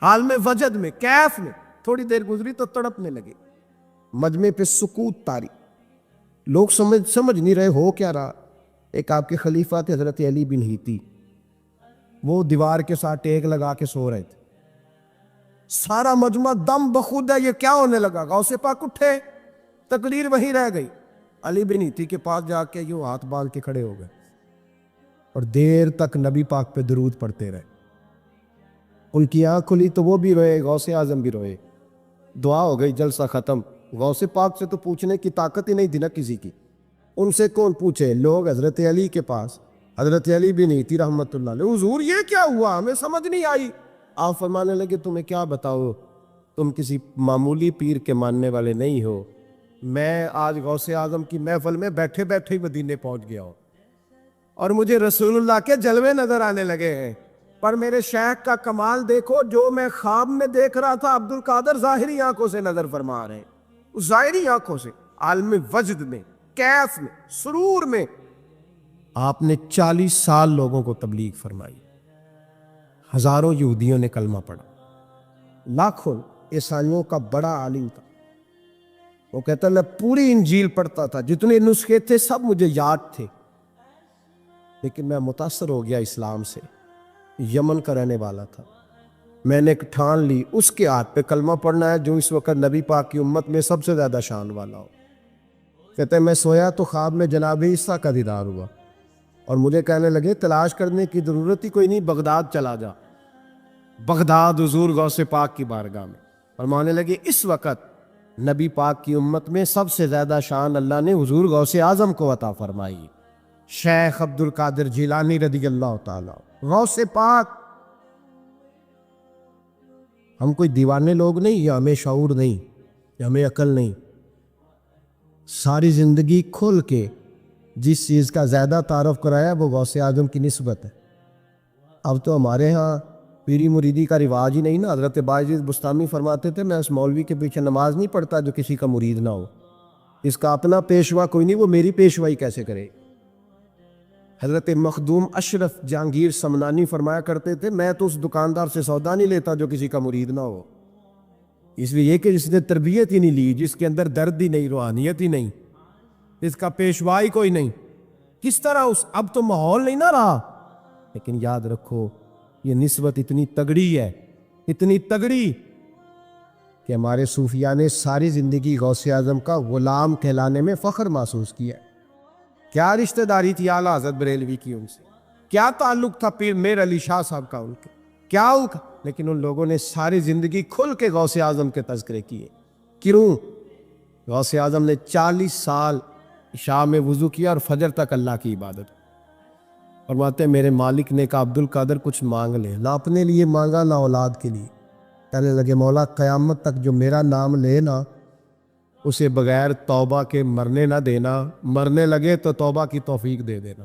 حال میں وجد میں، کیف میں، تھوڑی دیر گزری تو تڑپنے لگے، مجمع پہ سکوت تاری، لوگ سمجھ نہیں رہے ہو کیا رہا۔ ایک آپ کے خلیفہ تھے حضرت علی بن ہیتی، وہ دیوار کے ساتھ ٹیک لگا کے سو رہے تھے، سارا مجمع دم بخود ہے یہ کیا ہونے لگا، غوث پاک اٹھے، تقریر وہیں رہ گئی، علی بن ہیتی کے پاس جا کے یوں ہاتھ باندھ کے کھڑے ہو گئے، اور دیر تک نبی پاک پہ درود پڑھتے رہے۔ ان کی آنکھ کھلی تو وہ بھی روئے، غوث اعظم بھی روئے، دعا ہو گئی، جلسہ ختم۔ غوث پاک سے تو پوچھنے کی طاقت ہی نہیں تھی نا کسی کی، ان سے کون پوچھے؟ لوگ حضرت علی کے پاس، حضرت علی بن ہیتی رحمت اللہ علیہ، حضور یہ کیا ہوا ہمیں سمجھ نہیں آئی۔ آپ فرمانے لگے تمہیں کیا بتاؤ، تم کسی معمولی پیر کے ماننے والے نہیں ہو، میں آج غوث اعظم کی محفل میں بیٹھے بیٹھے ہی مدینے پہنچ گیا ہوں، اور مجھے رسول اللہ کے جلوے نظر آنے لگے ہیں، پر میرے شیخ کا کمال دیکھو، جو میں خواب میں دیکھ رہا تھا عبد القادر ظاہری آنکھوں سے نظر فرما رہے ہیں، ظاہری آنکھوں سے، عالم وجد میں، کیف میں، سرور میں۔ آپ نے 40 سال لوگوں کو تبلیغ فرمائی، ہزاروں یہودیوں نے کلمہ پڑھا، لاکھوں عیسائیوں کا بڑا عالم تھا۔ وہ کہتا ہے میں پوری انجیل پڑھتا تھا، جتنے نسخے تھے سب مجھے یاد تھے، لیکن میں متاثر ہو گیا اسلام سے، یمن کا رہنے والا تھا، میں نے ایک ٹھان لی اس کے ہاتھ پہ کلمہ پڑھنا ہے جو اس وقت نبی پاک کی امت میں سب سے زیادہ شان والا ہو۔ کہتے ہیں میں سویا تو خواب میں جناب عیسیٰ کا دیدار ہوا، اور مجھے کہنے لگے تلاش کرنے کی ضرورت ہی کوئی نہیں، بغداد چلا جا۔ بغداد حضور غوث پاک کی بارگاہ میں فرمانے لگے اس وقت نبی پاک کی امت میں سب سے زیادہ شان اللہ نے حضور غوث اعظم کو عطا فرمائی، شیخ عبد القادر جیلانی رضی اللہ تعالیٰ۔ غوث پاک ہم کوئی دیوانے لوگ نہیں، یا ہمیں شعور نہیں، یا ہمیں عقل نہیں. ساری زندگی کھل کے جس چیز کا زیادہ تعارف کرایا وہ غوث اعظم کی نسبت ہے. اب تو ہمارے ہاں پیری مریدی کا رواج ہی نہیں نا. حضرت باعزیز بستامی فرماتے تھے میں اس مولوی کے پیچھے نماز نہیں پڑھتا جو کسی کا مرید نہ ہو. اس کا اپنا پیشوا کوئی نہیں، وہ میری پیشوائی کیسے کرے. حضرت مخدوم اشرف جہانگیر سمنانی فرمایا کرتے تھے میں تو اس دکاندار سے سودا نہیں لیتا جو کسی کا مرید نہ ہو. اس لیے یہ کہ جس نے تربیت ہی نہیں لی، جس کے اندر درد ہی نہیں، روحانیت ہی نہیں، اس کا پیشوا ہی کوئی نہیں، کس طرح اب تو ماحول نہیں نہ رہا. لیکن یاد رکھو یہ نسبت اتنی تگڑی ہے، اتنی تگڑی کہ ہمارے صوفیاء نے ساری زندگی غوث اعظم کا غلام کہلانے میں فخر محسوس کیا. کیا رشتہ داری تھی اعلیٰ حضرت بریلوی کی ان سے، کیا تعلق تھا پیر میر علی شاہ صاحب کا ان کے، کیا لیکن ان لوگوں نے ساری زندگی کھل کے غوث اعظم کے تذکرے کیے. کیوں؟ غوث اعظم نے 40 سال عشاء میں وضو کیا اور فجر تک اللہ کی عبادت. فرماتے ہیں میرے مالک نے کہا عبد القادر کچھ مانگ لے. نہ اپنے لیے مانگا نہ اولاد کے لیے. کہنے لگے مولا قیامت تک جو میرا نام لے نا اسے بغیر توبہ کے مرنے نہ دینا، مرنے لگے تو توبہ کی توفیق دے دینا.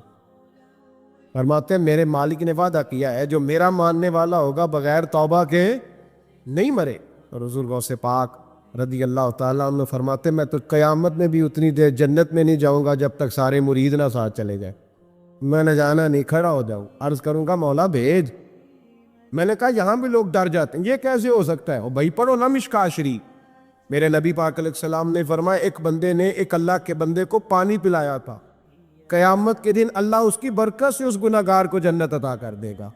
فرماتے ہیں میرے مالک نے وعدہ کیا ہے جو میرا ماننے والا ہوگا بغیر توبہ کے نہیں مرے. اور حضور غوث پاک رضی اللہ تعالیٰ عنہ فرماتے ہیں میں تو قیامت میں بھی اتنی دیر جنت میں نہیں جاؤں گا جب تک سارے مرید نہ ساتھ چلے جائیں. میں نے جانا نہیں، کھڑا ہو جاؤں، عرض کروں گا مولا بھیج. میں نے کہا یہاں بھی لوگ ڈر جاتے ہیں، یہ کیسے ہو سکتا ہے؟ او بھائی پڑھو نا مشکاہ شریف. میرے نبی پاک علیہ السلام نے فرمایا ایک بندے نے ایک اللہ کے بندے کو پانی پلایا تھا، قیامت کے دن اللہ اس کی برکت سے اس گناہگار کو جنت عطا کر دے گا.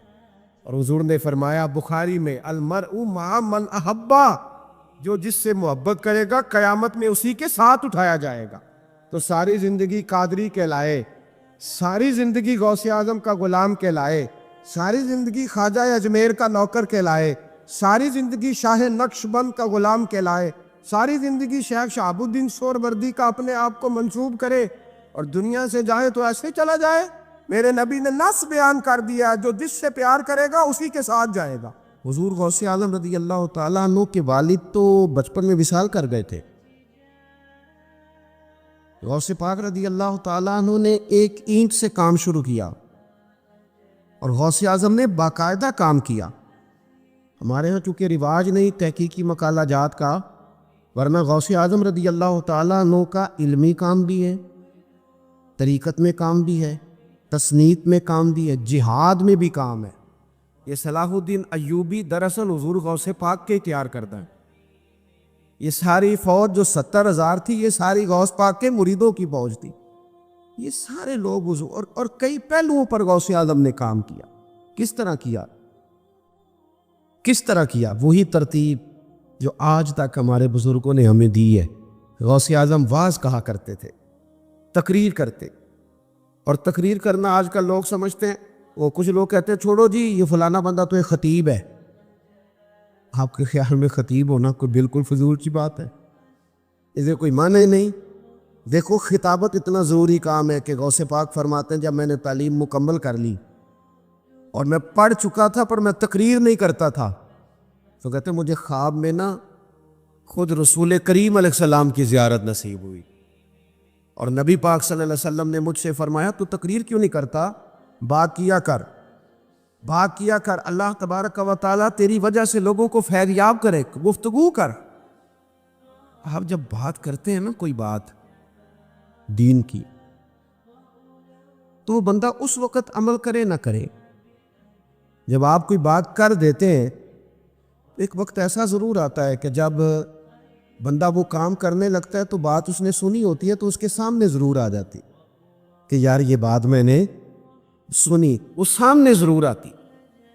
اور حضور نے فرمایا بخاری میں المرء مع من احبا، جو جس سے محبت کرے گا قیامت میں اسی کے ساتھ اٹھایا جائے گا. تو ساری زندگی قادری کہلائے، ساری زندگی غوث اعظم کا غلام کہلائے، ساری زندگی خواجہ اجمیر کا نوکر کہلائے، ساری زندگی شاہ نقش بند کا غلام کہلائے، ساری زندگی شیخ شہاب الدین سہروردی کا اپنے آپ کو منسوب کرے اور دنیا سے جائے تو ایسے چلا جائے. میرے نبی نے نص بیان کر دیا جو جس سے پیار کرے گا اسی کے ساتھ جائے گا. حضور غوث اعظم رضی اللہ تعالیٰ عنہ کے والد تو بچپن میں وصال کر گئے تھے. غوث پاک رضی اللہ تعالیٰ عنہ نے ایک اینٹ سے کام شروع کیا اور غوث اعظم نے باقاعدہ کام کیا. ہمارے ہاں چونکہ رواج نہیں تحقیقی مقالہ جات کا، ورنہ غوث اعظم رضی اللہ تعالیٰ عنہ کا علمی کام بھی ہے، طریقت میں کام بھی ہے، تصنیف میں کام بھی ہے، جہاد میں بھی کام ہے. یہ صلاح الدین ایوبی دراصل حضور غوث پاک کے تیار کرتا ہے. یہ ساری فوج جو 70,000 تھی یہ ساری غوث پاک کے مریدوں کی فوج تھی. یہ سارے لوگ حضور اور کئی پہلوؤں پر غوث اعظم نے کام کیا. کس طرح کیا؟ کس طرح کیا؟ وہی ترتیب جو آج تک ہمارے بزرگوں نے ہمیں دی ہے. غوث اعظم واعظ کہا کرتے تھے، تقریر کرتے. اور تقریر کرنا آج کل لوگ سمجھتے ہیں، وہ کچھ لوگ کہتے ہیں چھوڑو جی یہ فلانا بندہ تو ایک خطیب ہے. آپ کے خیال میں خطیب ہونا کوئی بالکل فضول کی بات ہے؟ اسے کوئی معنی نہیں. دیکھو خطابت اتنا ضروری کام ہے کہ غوث پاک فرماتے ہیں جب میں نے تعلیم مکمل کر لی اور میں پڑھ چکا تھا پر میں تقریر نہیں کرتا تھا، تو کہتے ہیں مجھے خواب میں نا خود رسول کریم علیہ السلام کی زیارت نصیب ہوئی اور نبی پاک صلی اللہ علیہ وسلم نے مجھ سے فرمایا تو تقریر کیوں نہیں کرتا، بات کیا کر، بات کیا کر. اللہ تبارک و تعالیٰ تیری وجہ سے لوگوں کو فیضیاب کرے، گفتگو کر. آپ جب بات کرتے ہیں نا کوئی بات دین کی تو بندہ اس وقت عمل کرے نہ کرے. جب آپ کوئی بات کر دیتے ہیں ایک وقت ایسا ضرور آتا ہے کہ جب بندہ وہ کام کرنے لگتا ہے تو بات اس نے سنی ہوتی ہے تو اس کے سامنے ضرور آ جاتی کہ یار یہ بات میں نے سنی، اس سامنے ضرور آتی.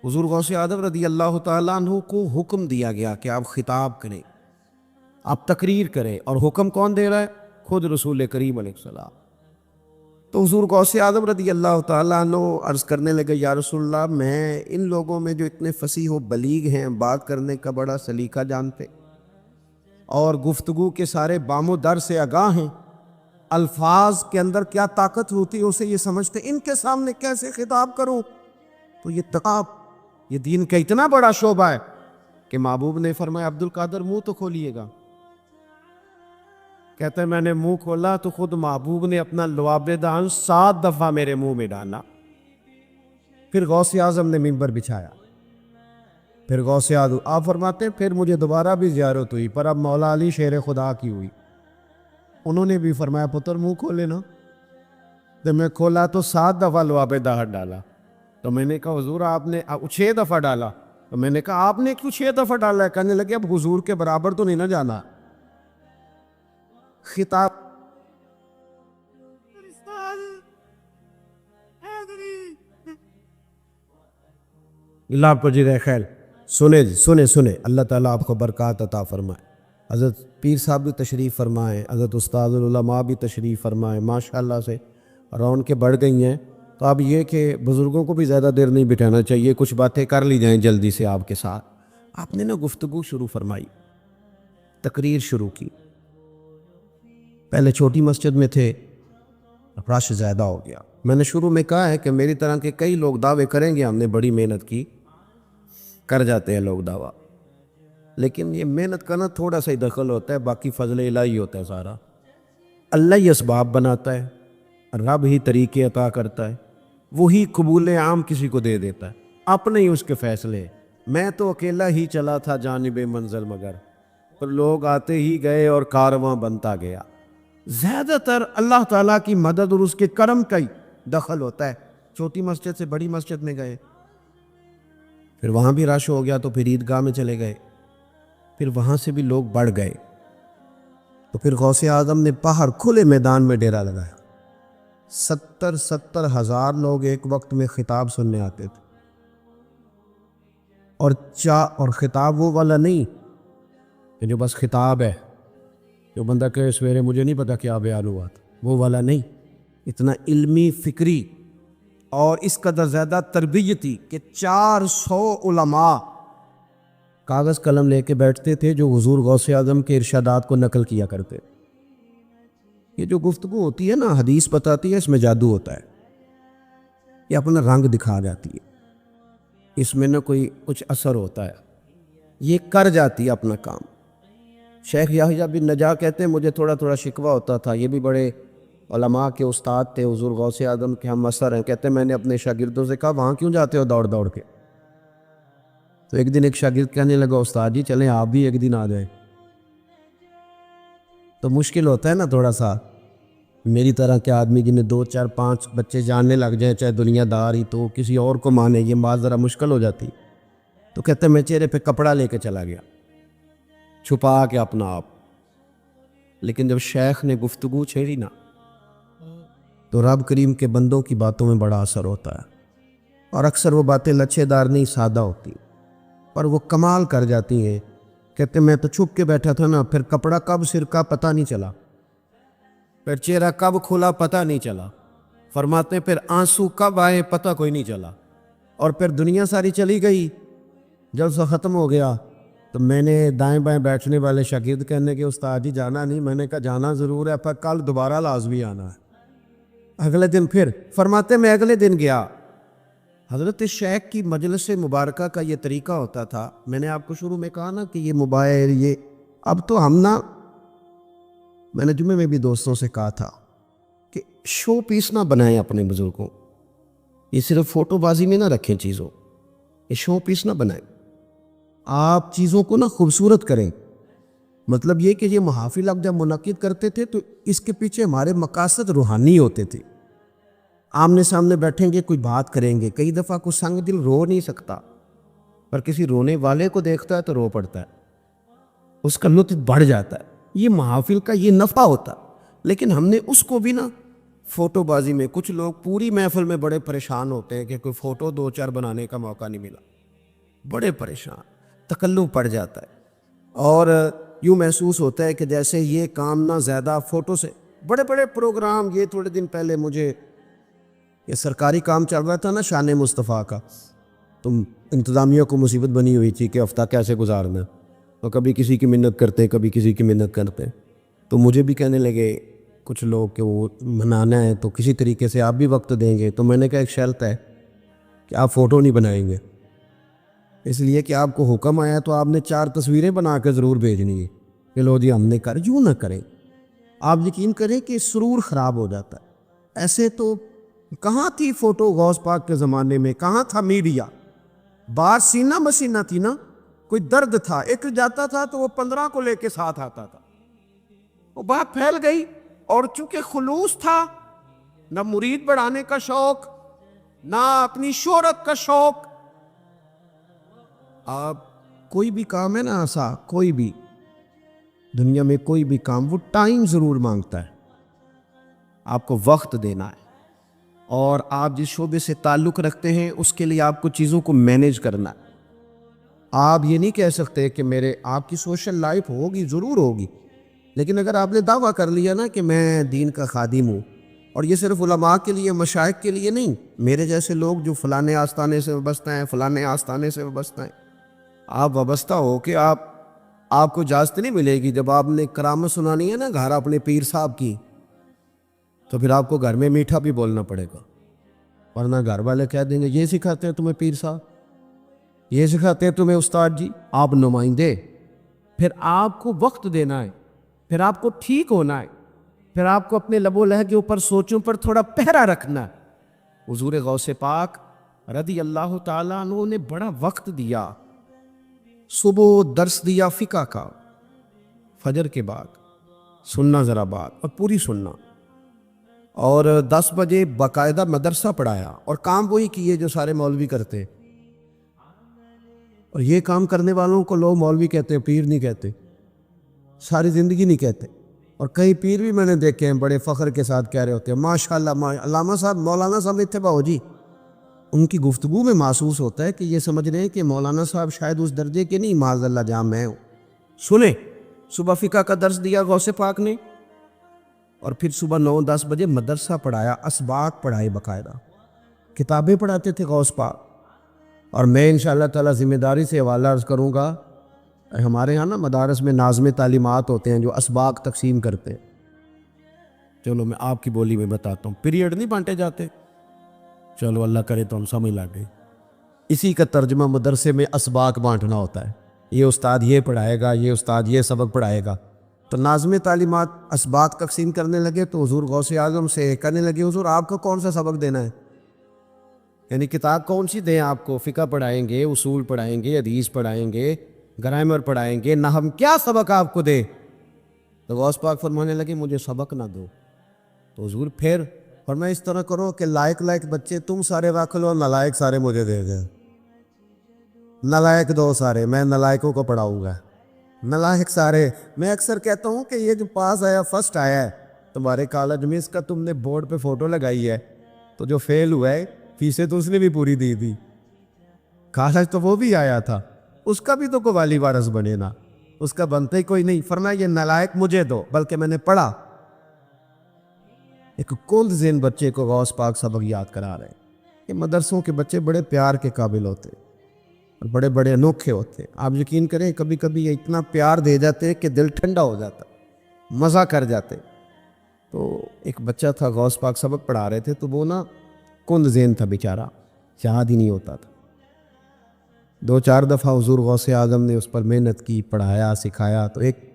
حضور غوث اعظم رضی اللہ تعالیٰ عنہ کو حکم دیا گیا کہ آپ خطاب کریں، آپ تقریر کریں. اور حکم کون دے رہا ہے؟ خود رسول کریم علیہ السلام. تو حضور غوث اعظم رضی اللہ تعالیٰ عنہ عرض کرنے لگے یا رسول اللہ میں ان لوگوں میں جو اتنے فصیح و بلیغ ہیں، بات کرنے کا بڑا سلیقہ جانتے اور گفتگو کے سارے بام و در سے آگاہ ہیں، الفاظ کے اندر کیا طاقت ہوتی ہے اسے یہ سمجھتے، ان کے سامنے کیسے خطاب کروں؟ تو یہ تقاب یہ دین کا اتنا بڑا شعبہ ہے کہ محبوب نے فرمایا عبد القادر منہ تو کھولیے گا. کہتا ہے میں نے منہ کھولا تو خود محبوب نے اپنا لعاب دہن 7 دفعہ میرے منہ میں ڈالا. پھر غوث اعظم نے منبر بچھایا. پھر غوث اعظم آپ فرماتے ہیں پھر مجھے دوبارہ بھی زیارت ہوئی، پر اب مولا علی شیر خدا کی ہوئی. انہوں نے بھی فرمایا پتر منہ کھولے نا. جب میں کھولا تو 7 دفعہ لعاب دہن ڈالا. تو میں نے کہا حضور آپ نے 6 دفعہ ڈالا. تو میں نے کہا آپ نے کیوں 6 دفعہ ڈالا ہے؟ کہنے لگے اب حضور کے برابر تو نہیں نہ جانا. خطاب اللہ آپ کو جزائے خیر. سنے اللہ تعالیٰ آپ کو برکات عطا فرمائے. حضرت پیر صاحب بھی تشریف فرمائیں، حضرت استاد العلماء بھی تشریف فرمائیں. ماشاءاللہ سے رونقیں بڑھ گئی ہیں. تو اب یہ کہ بزرگوں کو بھی زیادہ دیر نہیں بٹھانا چاہیے، کچھ باتیں کر لی جائیں جلدی سے آپ کے ساتھ. آپ نے نا گفتگو شروع فرمائی، تقریر شروع کی. پہلے چھوٹی مسجد میں تھے، اب رش زیادہ ہو گیا. میں نے شروع میں کہا ہے کہ میری طرح کے کئی لوگ دعوے کریں گے ہم نے بڑی محنت کی، کر جاتے ہیں لوگ دعویٰ، لیکن یہ محنت کرنا تھوڑا سا ہی دخل ہوتا ہے، باقی فضل الہی ہوتا ہے سارا. اللہ ہی اسباب بناتا ہے، رب ہی طریقے عطا کرتا ہے، وہی قبول عام کسی کو دے دیتا ہے، اپنے ہی اس کے فیصلے. میں تو اکیلا ہی چلا تھا جانب منزل مگر، پر لوگ آتے ہی گئے اور کارواں بنتا گیا. زیادہ تر اللہ تعالیٰ کی مدد اور اس کے کرم کا ہی دخل ہوتا ہے. چھوٹی مسجد سے بڑی مسجد میں گئے، پھر وہاں بھی رش ہو گیا تو پھر عیدگاہ میں چلے گئے، پھر وہاں سے بھی لوگ بڑھ گئے. تو پھر غوث اعظم نے باہر کھلے میدان میں ڈیرا لگایا. 70 ہزار لوگ ایک وقت میں خطاب سننے آتے تھے. اور خطاب وہ والا نہیں کہ جو بس خطاب ہے، جو بندہ کہے سویرے مجھے نہیں پتا کیا بیان ہوا تھا، وہ والا نہیں. اتنا علمی، فکری اور اس قدر زیادہ تربیتی کہ 400 علماء کاغذ قلم لے کے بیٹھتے تھے جو حضور غوث اعظم کے ارشادات کو نقل کیا کرتے. یہ جو گفتگو ہوتی ہے نا، حدیث بتاتی ہے اس میں جادو ہوتا ہے، یہ اپنا رنگ دکھا جاتی ہے، اس میں نہ کوئی کچھ اثر ہوتا ہے، یہ کر جاتی ہے اپنا کام. شیخ یحییٰ بن نجاح کہتے ہیں مجھے تھوڑا تھوڑا شکوہ ہوتا تھا، یہ بھی بڑے علماء کے استاد تھے، حضور غوث اعظم کے ہم اثر ہیں. کہتے ہیں میں نے اپنے شاگردوں سے کہا وہاں کیوں جاتے ہو دوڑ دوڑ کے؟ تو ایک دن ایک شاگرد کہنے لگا استاد جی چلیں آپ بھی ایک دن آ جائیں. تو مشکل ہوتا ہے نا تھوڑا سا، میری طرح کے آدمی جنہیں 2 4 5 بچے جاننے لگ جائیں چاہے دنیا دار ہی، تو کسی اور کو مانے یہ بات ذرا مشکل ہو جاتی. تو کہتے ہیں میں چہرے پہ کپڑا لے کے چلا گیا چھپا کے اپنا آپ. لیکن جب شیخ نے گفتگو چھیڑی نا تو رب کریم کے بندوں کی باتوں میں بڑا اثر ہوتا ہے. اور اکثر وہ باتیں لچھے دار نہیں، سادہ ہوتی، پر وہ کمال کر جاتی ہیں. کہتے میں تو چھپ کے بیٹھا تھا نا، پھر کپڑا کب سرکا پتہ نہیں چلا، پھر چہرہ کب کھلا پتہ نہیں چلا. فرماتے پھر آنسو کب آئے پتہ کوئی نہیں چلا. اور پھر دنیا ساری چلی گئی، جلسہ ختم ہو گیا تو میں نے دائیں بائیں بیٹھنے والے شاگرد کہنے کہ استاد جی جانا نہیں؟ میں نے کہا جانا ضرور ہے پر کل دوبارہ لازمی آنا ہے. اگلے دن پھر فرماتے میں اگلے دن گیا. حضرت شیخ کی مجلس مبارکہ کا یہ طریقہ ہوتا تھا. میں نے آپ کو شروع میں کہا نا کہ یہ موبائل، یہ اب تو ہم نا، میں نے جمعے میں بھی دوستوں سے کہا تھا کہ شو پیس نہ بنائیں اپنے بزرگوں، یہ صرف فوٹو بازی میں نہ رکھیں چیزوں، یہ شو پیس نہ بنائیں. آپ چیزوں کو نا خوبصورت کریں. مطلب یہ کہ یہ محافل اب جب منعقد کرتے تھے تو اس کے پیچھے ہمارے مقاصد روحانی ہوتے تھے. آمنے سامنے بیٹھیں گے، کوئی بات کریں گے. کئی دفعہ کوئی سنگ دل رو نہیں سکتا، پر کسی رونے والے کو دیکھتا ہے تو رو پڑتا ہے، اس کا لطف بڑھ جاتا ہے. یہ محافل کا یہ نفع ہوتا. لیکن ہم نے اس کو بھی نا فوٹو بازی میں، کچھ لوگ پوری محفل میں بڑے پریشان ہوتے ہیں کہ کوئی فوٹو 2 4 بنانے کا موقع نہیں ملا، بڑے پریشان، تکلف پڑ جاتا ہے. اور یوں محسوس ہوتا ہے کہ جیسے یہ کام نہ زیادہ فوٹو سے. بڑے بڑے پروگرام، یہ تھوڑے دن پہلے مجھے یہ سرکاری کام چل رہا تھا نا شان مصطفیٰ کا، تو انتظامیہ کو مصیبت بنی ہوئی تھی کہ ہفتہ کیسے گزارنا، تو کبھی کسی کی منت کرتے، کبھی کسی کی منت کرتے. تو مجھے بھی کہنے لگے کچھ لوگ کہ وہ منانا ہے تو کسی طریقے سے آپ بھی وقت دیں گے. تو میں نے کہا ایک شرط ہے کہ آپ فوٹو نہیں بنائیں گے. اس لیے کہ آپ کو حکم آیا تو آپ نے 4 تصویریں بنا کے ضرور بھیجنی ہے کہ لو جی ہم نے کر، یوں نہ کریں. آپ یقین کریں کہ سرور خراب ہو جاتا ہے. ایسے تو کہاں تھی فوٹو غوث پاک کے زمانے میں، کہاں تھا میڈیا؟ بات سینہ مسینہ تھی نا. کوئی درد تھا، ایک جاتا تھا تو وہ 15 کو لے کے ساتھ آتا تھا. وہ بات پھیل گئی، اور چونکہ خلوص تھا، نہ مرید بڑھانے کا شوق، نہ اپنی شہرت کا شوق. آپ کوئی بھی کام ہے نا ایسا، کوئی بھی دنیا میں کوئی بھی کام، وہ ٹائم ضرور مانگتا ہے. آپ کو وقت دینا ہے، اور آپ جس شعبے سے تعلق رکھتے ہیں اس کے لیے آپ کو چیزوں کو مینیج کرنا ہے. آپ یہ نہیں کہہ سکتے کہ آپ کی سوشل لائف ہوگی، ضرور ہوگی، لیکن اگر آپ نے دعویٰ کر لیا نا کہ میں دین کا خادم ہوں، اور یہ صرف علماء کے لیے، مشائخ کے لیے نہیں، میرے جیسے لوگ جو فلانے آستانے سے وابستہ ہیں، فلانے آستانے سے وابستہ ہیں، آپ وابستہ ہو کہ آپ کو اجازت نہیں ملے گی. جب آپ نے کرامت سنانی ہے نا گھر اپنے پیر صاحب کی، تو پھر آپ کو گھر میں میٹھا بھی بولنا پڑے گا، ورنہ گھر والے کہہ دیں گے یہ سکھاتے ہیں تمہیں پیر صاحب، یہ سکھاتے ہیں تمہیں استاد جی. آپ نمائندے، پھر آپ کو وقت دینا ہے، پھر آپ کو ٹھیک ہونا ہے، پھر آپ کو اپنے لب و لہجے کے اوپر سوچوں پر تھوڑا پہرا رکھنا ہے. حضور غوث پاک رضی اللہ تعالیٰ عنہ نے بڑا وقت دیا. صبح درس دیا فقہ کا، فجر کے بعد سننا ذرا بات، اور پوری سننا، اور 10 بجے باقاعدہ مدرسہ پڑھایا، اور کام وہی کیے جو سارے مولوی کرتے. اور یہ کام کرنے والوں کو لوگ مولوی کہتے ہیں، پیر نہیں کہتے، ساری زندگی نہیں کہتے. اور کئی پیر بھی میں نے دیکھے ہیں بڑے فخر کے ساتھ کہہ رہے ہوتے ہیں ماشاءاللہ. علامہ صاحب، مولانا صاحب اتباع ہو جی، ان کی گفتگو میں محسوس ہوتا ہے کہ یہ سمجھ رہے ہیں کہ مولانا صاحب شاید اس درجے کے نہیں، معاذ اللہ جہاں میں ہوں. سنیں، صبح فقہ کا درس دیا غوث پاک نے، اور پھر صبح 9-10 بجے مدرسہ پڑھایا، اسباق پڑھائے، باقاعدہ کتابیں پڑھاتے تھے غوث پاک. اور میں انشاءاللہ تعالیٰ ذمہ داری سے حوالہ عرض کروں گا، ہمارے ہاں نا مدارس میں ناظم تعلیمات ہوتے ہیں جو اسباق تقسیم کرتے ہیں. چلو میں آپ کی بولی میں بتاتا ہوں، پیریڈ نہیں بانٹے جاتے، چلو اللہ کرے تو ہم سمجھ لگے. اسی کا ترجمہ مدرسے میں اسباق بانٹنا ہوتا ہے. یہ استاد یہ پڑھائے گا، یہ استاد یہ سبق پڑھائے گا. تو ناظم تعلیمات اسباق تقسیم کرنے لگے تو حضور غوث اعظم سے کہنے لگے حضور آپ کو کون سا سبق دینا ہے، یعنی کتاب کون سی دیں آپ کو؟ فقہ پڑھائیں گے، اصول پڑھائیں گے، حدیث پڑھائیں گے، گرامر پڑھائیں گے، نحو، کیا سبق آپ کو دے؟ تو غوث پاک فرمانے لگے مجھے سبق نہ دو. تو حضور پھر فرمایا اس طرح کرو کہ لائق بچے تم سارے رکھ لو، نالائق سارے مجھے دے دیں. نالائق دو سارے، میں نالائقوں کو پڑھاؤں گا. نالائق سارے، میں اکثر کہتا ہوں کہ یہ جو پاس آیا، فرسٹ آیا ہے تمہارے کالج میں، اس کا تم نے بورڈ پہ فوٹو لگائی ہے، تو جو فیل ہوا ہے فیسیں تو اس نے بھی پوری دی تھی، کالج تو وہ بھی آیا تھا، اس کا بھی تو کوئی والی وارث بنے نا، اس کا بنتا ہی کوئی نہیں. فرمایا یہ نالائق مجھے دو، بلکہ میں نے پڑھا. ایک کل ذہن بچے کو غوث پاک سبق یاد کرا رہے ہیں کہ مدرسوں کے بچے بڑے پیار کے قابل ہوتے اور بڑے بڑے انوکھے ہوتے. آپ یقین کریں کبھی کبھی یہ اتنا پیار دے جاتے کہ دل ٹھنڈا ہو جاتا، مزہ کر جاتے. تو ایک بچہ تھا غوث پاک سبق پڑھا رہے تھے، تو وہ نا کند ذہن تھا بیچارہ، یاد ہی نہیں ہوتا تھا. 2-4 دفعہ حضور غوث اعظم نے اس پر محنت کی، پڑھایا، سکھایا. تو ایک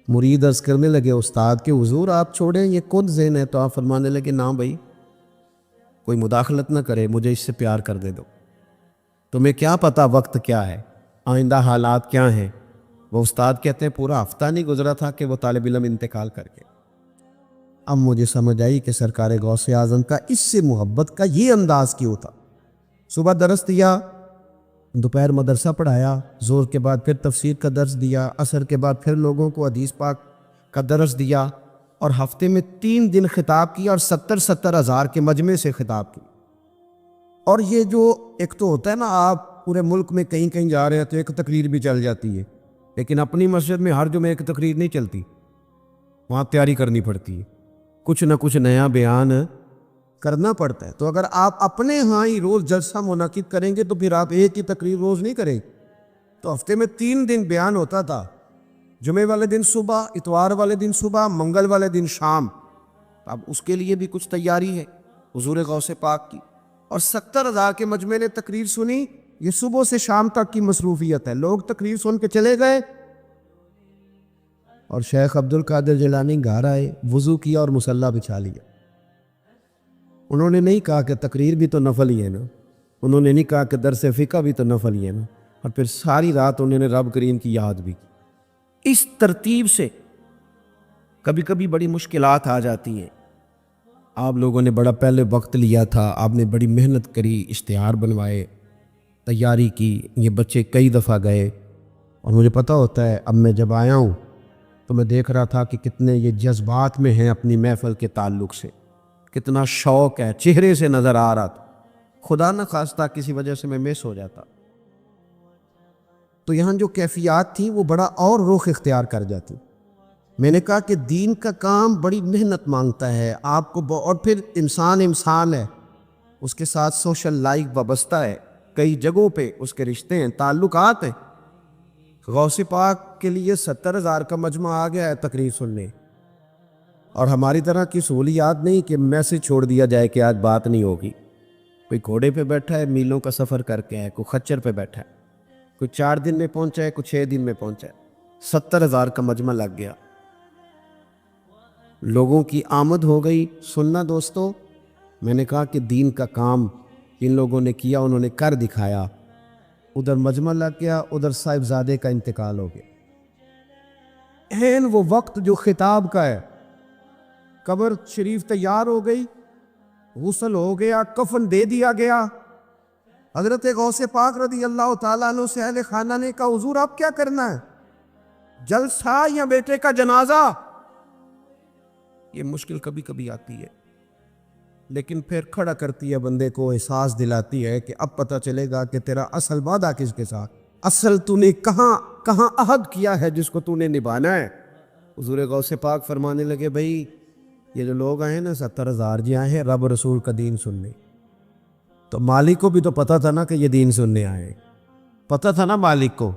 مرید عرض کرنے لگے استاد کہ حضور آپ چھوڑیں، یہ کند ذہن ہے. تو آپ فرمانے لگے نا بھائی، کوئی مداخلت نہ کرے، مجھے اس سے پیار کر دے دو. تمہیں کیا پتا وقت کیا ہے، آئندہ حالات کیا ہیں. وہ استاد کہتے ہیں پورا ہفتہ نہیں گزرا تھا کہ وہ طالب علم انتقال کر گئے. اب مجھے سمجھ آئی کہ سرکار غوث اعظم کا اس سے محبت کا یہ انداز کیوں تھا. صبح درس دیا، دوپہر مدرسہ پڑھایا، زور کے بعد پھر تفسیر کا درس دیا، عصر کے بعد پھر لوگوں کو حدیث پاک کا درس دیا، اور ہفتے میں 3 دن خطاب کیا، اور 70 ہزار کے مجمع سے خطاب کی. اور یہ جو ایک تو ہوتا ہے نا، آپ پورے ملک میں کہیں کہیں جا رہے ہیں تو ایک تقریر بھی چل جاتی ہے، لیکن اپنی مسجد میں ہر جمعے ایک تقریر نہیں چلتی، وہاں تیاری کرنی پڑتی ہے، کچھ نہ کچھ نیا بیان کرنا پڑتا ہے. تو اگر آپ اپنے ہاں ہی روز جلسہ منعقد کریں گے تو پھر آپ ایک ہی تقریر روز نہیں کریں. تو ہفتے میں 3 دن بیان ہوتا تھا، جمعے والے دن صبح، اتوار والے دن صبح، منگل والے دن شام. اب اس کے لیے بھی کچھ تیاری ہے حضور غوث پاک کی. اور 70 ہزار کے مجمع نے تقریر سنی، یہ صبح سے شام تک کی مصروفیت ہے. لوگ تقریر سن کے چلے گئے اور شیخ عبد القادر جیلانی گھر آئے, وضو کیا اور مصلی بچھا لیا. انہوں نے نہیں کہا کہ تقریر بھی تو نفل ہی ہے نا, انہوں نے نہیں کہا کہ درس فقہ بھی تو نفل ہی ہے نا, اور پھر ساری رات انہوں نے رب کریم کی یاد بھی کی. اس ترتیب سے کبھی کبھی بڑی مشکلات آ جاتی ہیں. آپ لوگوں نے بڑا پہلے وقت لیا تھا, آپ نے بڑی محنت کری, اشتہار بنوائے, تیاری کی, یہ بچے کئی دفعہ گئے, اور مجھے پتہ ہوتا ہے اب میں جب آیا ہوں تو میں دیکھ رہا تھا کہ کتنے یہ جذبات میں ہیں اپنی محفل کے تعلق سے, کتنا شوق ہے, چہرے سے نظر آ رہا تھا. خدا نہ خواستہ کسی وجہ سے میں مس ہو جاتا تو یہاں جو کیفیات تھیں وہ بڑا اور رخ اختیار کر جاتی. میں نے کہا کہ دین کا کام بڑی محنت مانگتا ہے آپ کو, اور پھر انسان ہے, اس کے ساتھ سوشل لائف وابستہ ہے, کئی جگہوں پہ اس کے رشتے ہیں, تعلقات ہیں. غوث پاک کے لیے 70,000 کا مجمع آ گیا ہے تقریر سننے, اور ہماری طرح کی سہولیات نہیں کہ میسج چھوڑ دیا جائے کہ آج بات نہیں ہوگی. کوئی گھوڑے پہ بیٹھا ہے میلوں کا سفر کر کے ہے, کوئی خچر پہ بیٹھا ہے, کوئی 4 دن میں پہنچا ہے, کوئی 6 دن میں پہنچا ہے. 70,000 کا مجمع لگ گیا, لوگوں کی آمد ہو گئی سننا. دوستو میں نے کہا کہ دین کا کام ان لوگوں نے کیا, انہوں نے کر دکھایا. ادھر مجمع لگ گیا, ادھر صاحبزادے کا انتقال ہو گیا. این وہ وقت جو خطاب کا ہے, قبر شریف تیار ہو گئی, غسل ہو گیا, کفن دے دیا گیا. حضرت غوث پاک رضی اللہ تعالیٰ عنہ سے اہل خانہ نے کہا حضور اب کیا کرنا ہے, جلسہ یا بیٹے کا جنازہ؟ یہ مشکل کبھی کبھی آتی ہے, لیکن پھر کھڑا کرتی ہے بندے کو, احساس دلاتی ہے کہ اب پتہ چلے گا کہ تیرا اصل وعدہ کس کے ساتھ, اصل تو نے کہاں عہد کیا ہے جس کو تو نے نبھانا ہے. حضور غوث پاک فرمانے لگے بھائی یہ جو لوگ آئے نا 70,000 جی آئے ہیں رب رسول کا دین سننے. تو مالک کو بھی تو پتہ تھا نا کہ یہ دین سننے آئے, پتہ تھا نا مالک کو.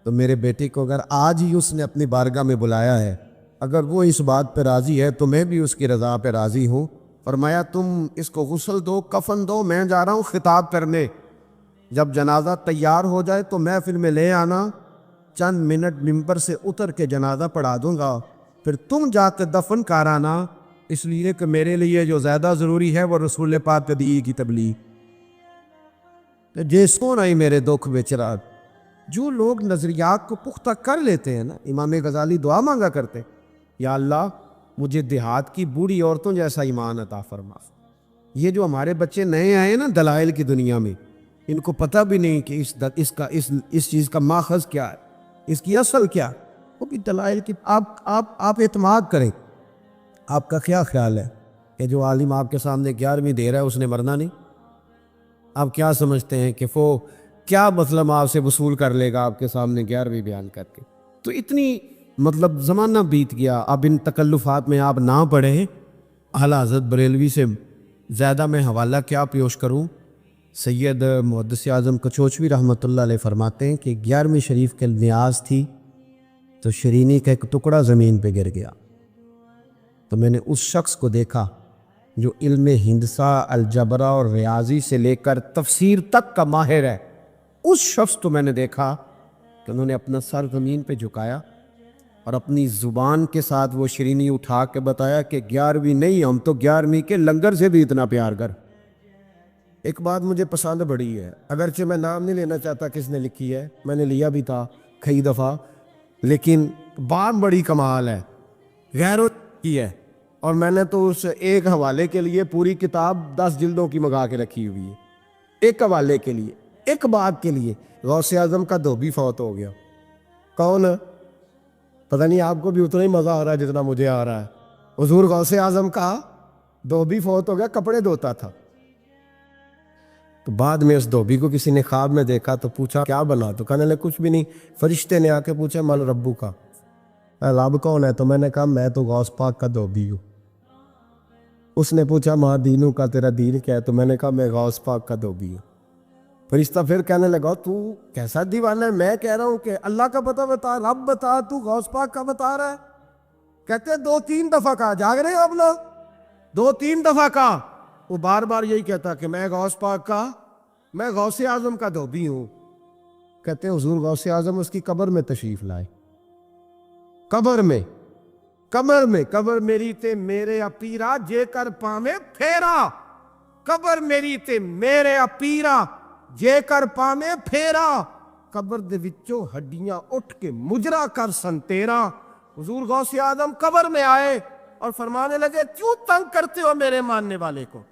تو میرے بیٹے کو اگر آج ہی اس نے اپنی بارگاہ میں بلایا ہے, اگر وہ اس بات پہ راضی ہے تو میں بھی اس کی رضا پہ راضی ہوں. فرمایا تم اس کو غسل دو, کفن دو, میں جا رہا ہوں خطاب کرنے. جب جنازہ تیار ہو جائے تو محفل میں لے آنا, چند منٹ ممبر سے اتر کے جنازہ پڑھا دوں گا, پھر تم جا کے دفن کرانا, اس لیے کہ میرے لیے جو زیادہ ضروری ہے وہ رسول پاک کے دین کی تبلیغ. جس کو نہیں میرے دکھ بیچرا. جو لوگ نظریات کو پختہ کر لیتے ہیں نا, امام غزالی دعا مانگا کرتے, یا اللہ مجھے دیہات کی بوڑھی عورتوں جیسا ایمان عطا فرما. یہ جو ہمارے بچے نئے آئے نا دلائل کی دنیا میں, ان کو پتہ بھی نہیں کہ اس چیز کا ماخذ کیا ہے, اس کی اصل کیا. وہ بھی دلائل کی آپ اعتماد کریں. آپ کا کیا خیال ہے کہ جو عالم آپ کے سامنے 11ویں دے رہا ہے اس نے مرنا نہیں؟ آپ کیا سمجھتے ہیں کہ وہ کیا مطلب آپ سے وصول کر لے گا آپ کے سامنے 11ویں بیان کر کے؟ تو اتنی زمانہ بیت گیا. اب ان تکلفات میں آپ نہ پڑھیں. اعلیٰ حضرت بریلوی سے زیادہ میں حوالہ کیا پیش کروں. سید محدث اعظم کچوچوی رحمۃ اللہ علیہ فرماتے ہیں کہ 11ویں شریف کے نیاز تھی تو شرینی کا ایک ٹکڑا زمین پہ گر گیا. تو میں نے اس شخص کو دیکھا جو علم ہندسہ, الجبرا اور ریاضی سے لے کر تفسیر تک کا ماہر ہے. اس شخص کو میں نے دیکھا کہ انہوں نے اپنا سر زمین پہ جھکایا اور اپنی زبان کے ساتھ وہ شرینی اٹھا کے بتایا کہ 11ویں نہیں, ہم تو 11ویں کے لنگر سے بھی اتنا پیار کر. ایک بات مجھے پسند بڑی ہے, اگرچہ میں نام نہیں لینا چاہتا کس نے لکھی ہے, میں نے لیا بھی تھا کئی دفعہ, لیکن بات بڑی کمال ہے, غیروں کی ہے. اور میں نے تو اس ایک حوالے کے لیے پوری کتاب 10 جلدوں کی منگا کے رکھی ہوئی ہے, ایک حوالے کے لیے, ایک بات کے لیے. غوث اعظم کا دھوبی فوت ہو گیا. کون؟ پتہ نہیں آپ کو بھی اتنا ہی مزہ آ رہا ہے جتنا مجھے آ رہا ہے. حضور غوث اعظم کا دھوبی فوت ہو گیا, کپڑے دھوتا تھا. تو بعد میں اس دھوبی کو کسی نے خواب میں دیکھا تو پوچھا کیا بنا؟ تو کہنے لگے کچھ بھی نہیں. فرشتے نے آ کے پوچھا مل ربو کا, رب کون ہے؟ تو میں نے کہا میں تو غوث پاک کا دھوبی ہوں. اس نے پوچھا ماں دینوں کا تیرا دین کیا ہے؟ تو میں نے کہا میں غوث پاک کا دھوبی ہوں. فرشتہ پھر کہنے لگا تو کیسا دیوانہ ہے, میں کہہ رہا ہوں کہ اللہ کا پتہ بتا, رب بتا, تو غوث پاک کا بتا رہا ہے. کہتے ہیں 2-3 دفعہ کہا, جاگ رہے ہیں آپ لوگ, 2-3 دفعہ کہا. وہ بار بار یہی کہتا کہ میں غوث پاک کا میں غوث اعظم کا دھوبی ہوں. کہتے ہیں حضور غوث اعظم اس کی قبر میں تشریف لائے. قبر میں قبر میری تے میرے اپیرا جے کر پاویں پھیرا. قبر میری تے میرے اپیرا جے کر پاویں پھیرا. قبر دے وچوں ہڈیاں اٹھ کے مجرا کر سن تیرا. حضور غوث اعظم قبر میں آئے اور فرمانے لگے کیوں تنگ کرتے ہو میرے ماننے والے کو,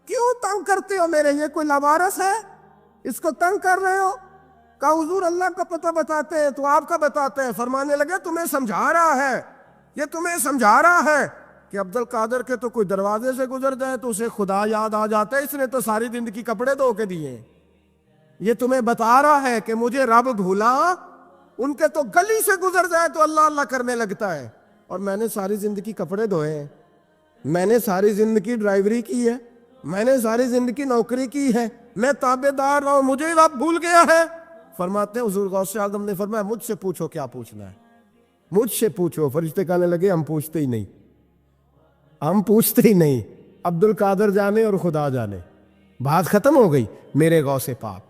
کیوں تنگ کرتے ہو میرے, یہ کوئی لوارث ہے اس کو تنگ کر رہے ہو؟ کہا حضور اللہ کا پتہ بتاتے ہیں تو آپ کا بتاتے ہیں. فرمانے لگے تمہیں سمجھا رہا ہے, یہ تمہیں سمجھا رہا ہے کہ عبد القادر کے تو کوئی دروازے سے گزر جائے تو اسے خدا یاد آ جاتا ہے, اس نے تو ساری زندگی کپڑے دھو کے دیے. یہ تمہیں بتا رہا ہے کہ مجھے رب بھولا, ان کے تو گلی سے گزر جائے تو اللہ اللہ کرنے لگتا ہے, اور میں نے ساری زندگی کپڑے دھوئے ہیں, میں نے ساری زندگی ڈرائیوری کی ہے, میں نے ساری زندگی نوکری کی ہے, میں تابع دار رہا ہوں, مجھے رب بھول گیا ہے. فرماتے ہیں حضور غوث اعظم نے فرمایا مجھ سے پوچھو کیا پوچھنا ہے, مجھ سے پوچھو. فرشتے کہنے لگے ہم پوچھتے ہی نہیں, ہم پوچھتے ہی نہیں, عبد القادر جانے اور خدا جانے, بات ختم ہو گئی. میرے غوث پاک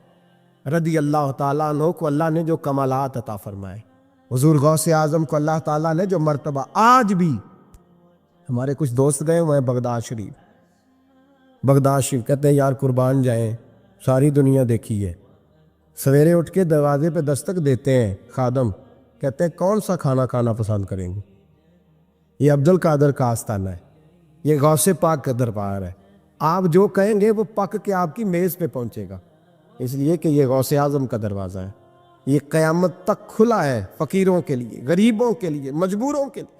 رضی اللہ تعالیٰ عنہ کو اللہ نے جو کمالات عطا فرمائے, حضور غوث اعظم کو اللہ تعالیٰ نے جو مرتبہ, آج بھی ہمارے کچھ دوست گئے ہوئے ہیں بغداد شریف, بغداد شریف کہتے ہیں یار قربان جائیں, ساری دنیا دیکھی ہے. سویرے اٹھ کے دروازے پہ دستک دیتے ہیں خادم, کہتے ہیں کون سا کھانا کھانا پسند کریں گے. یہ عبد القادر کا آستانہ ہے, یہ غوث پاک کا دربار ہے. آپ جو کہیں گے وہ پک کے آپ کی میز پہ پہنچے گا, اس لیے کہ یہ غوث اعظم کا دروازہ ہے. یہ قیامت تک کھلا ہے فقیروں کے لیے, غریبوں کے لیے, مجبوروں کے لیے.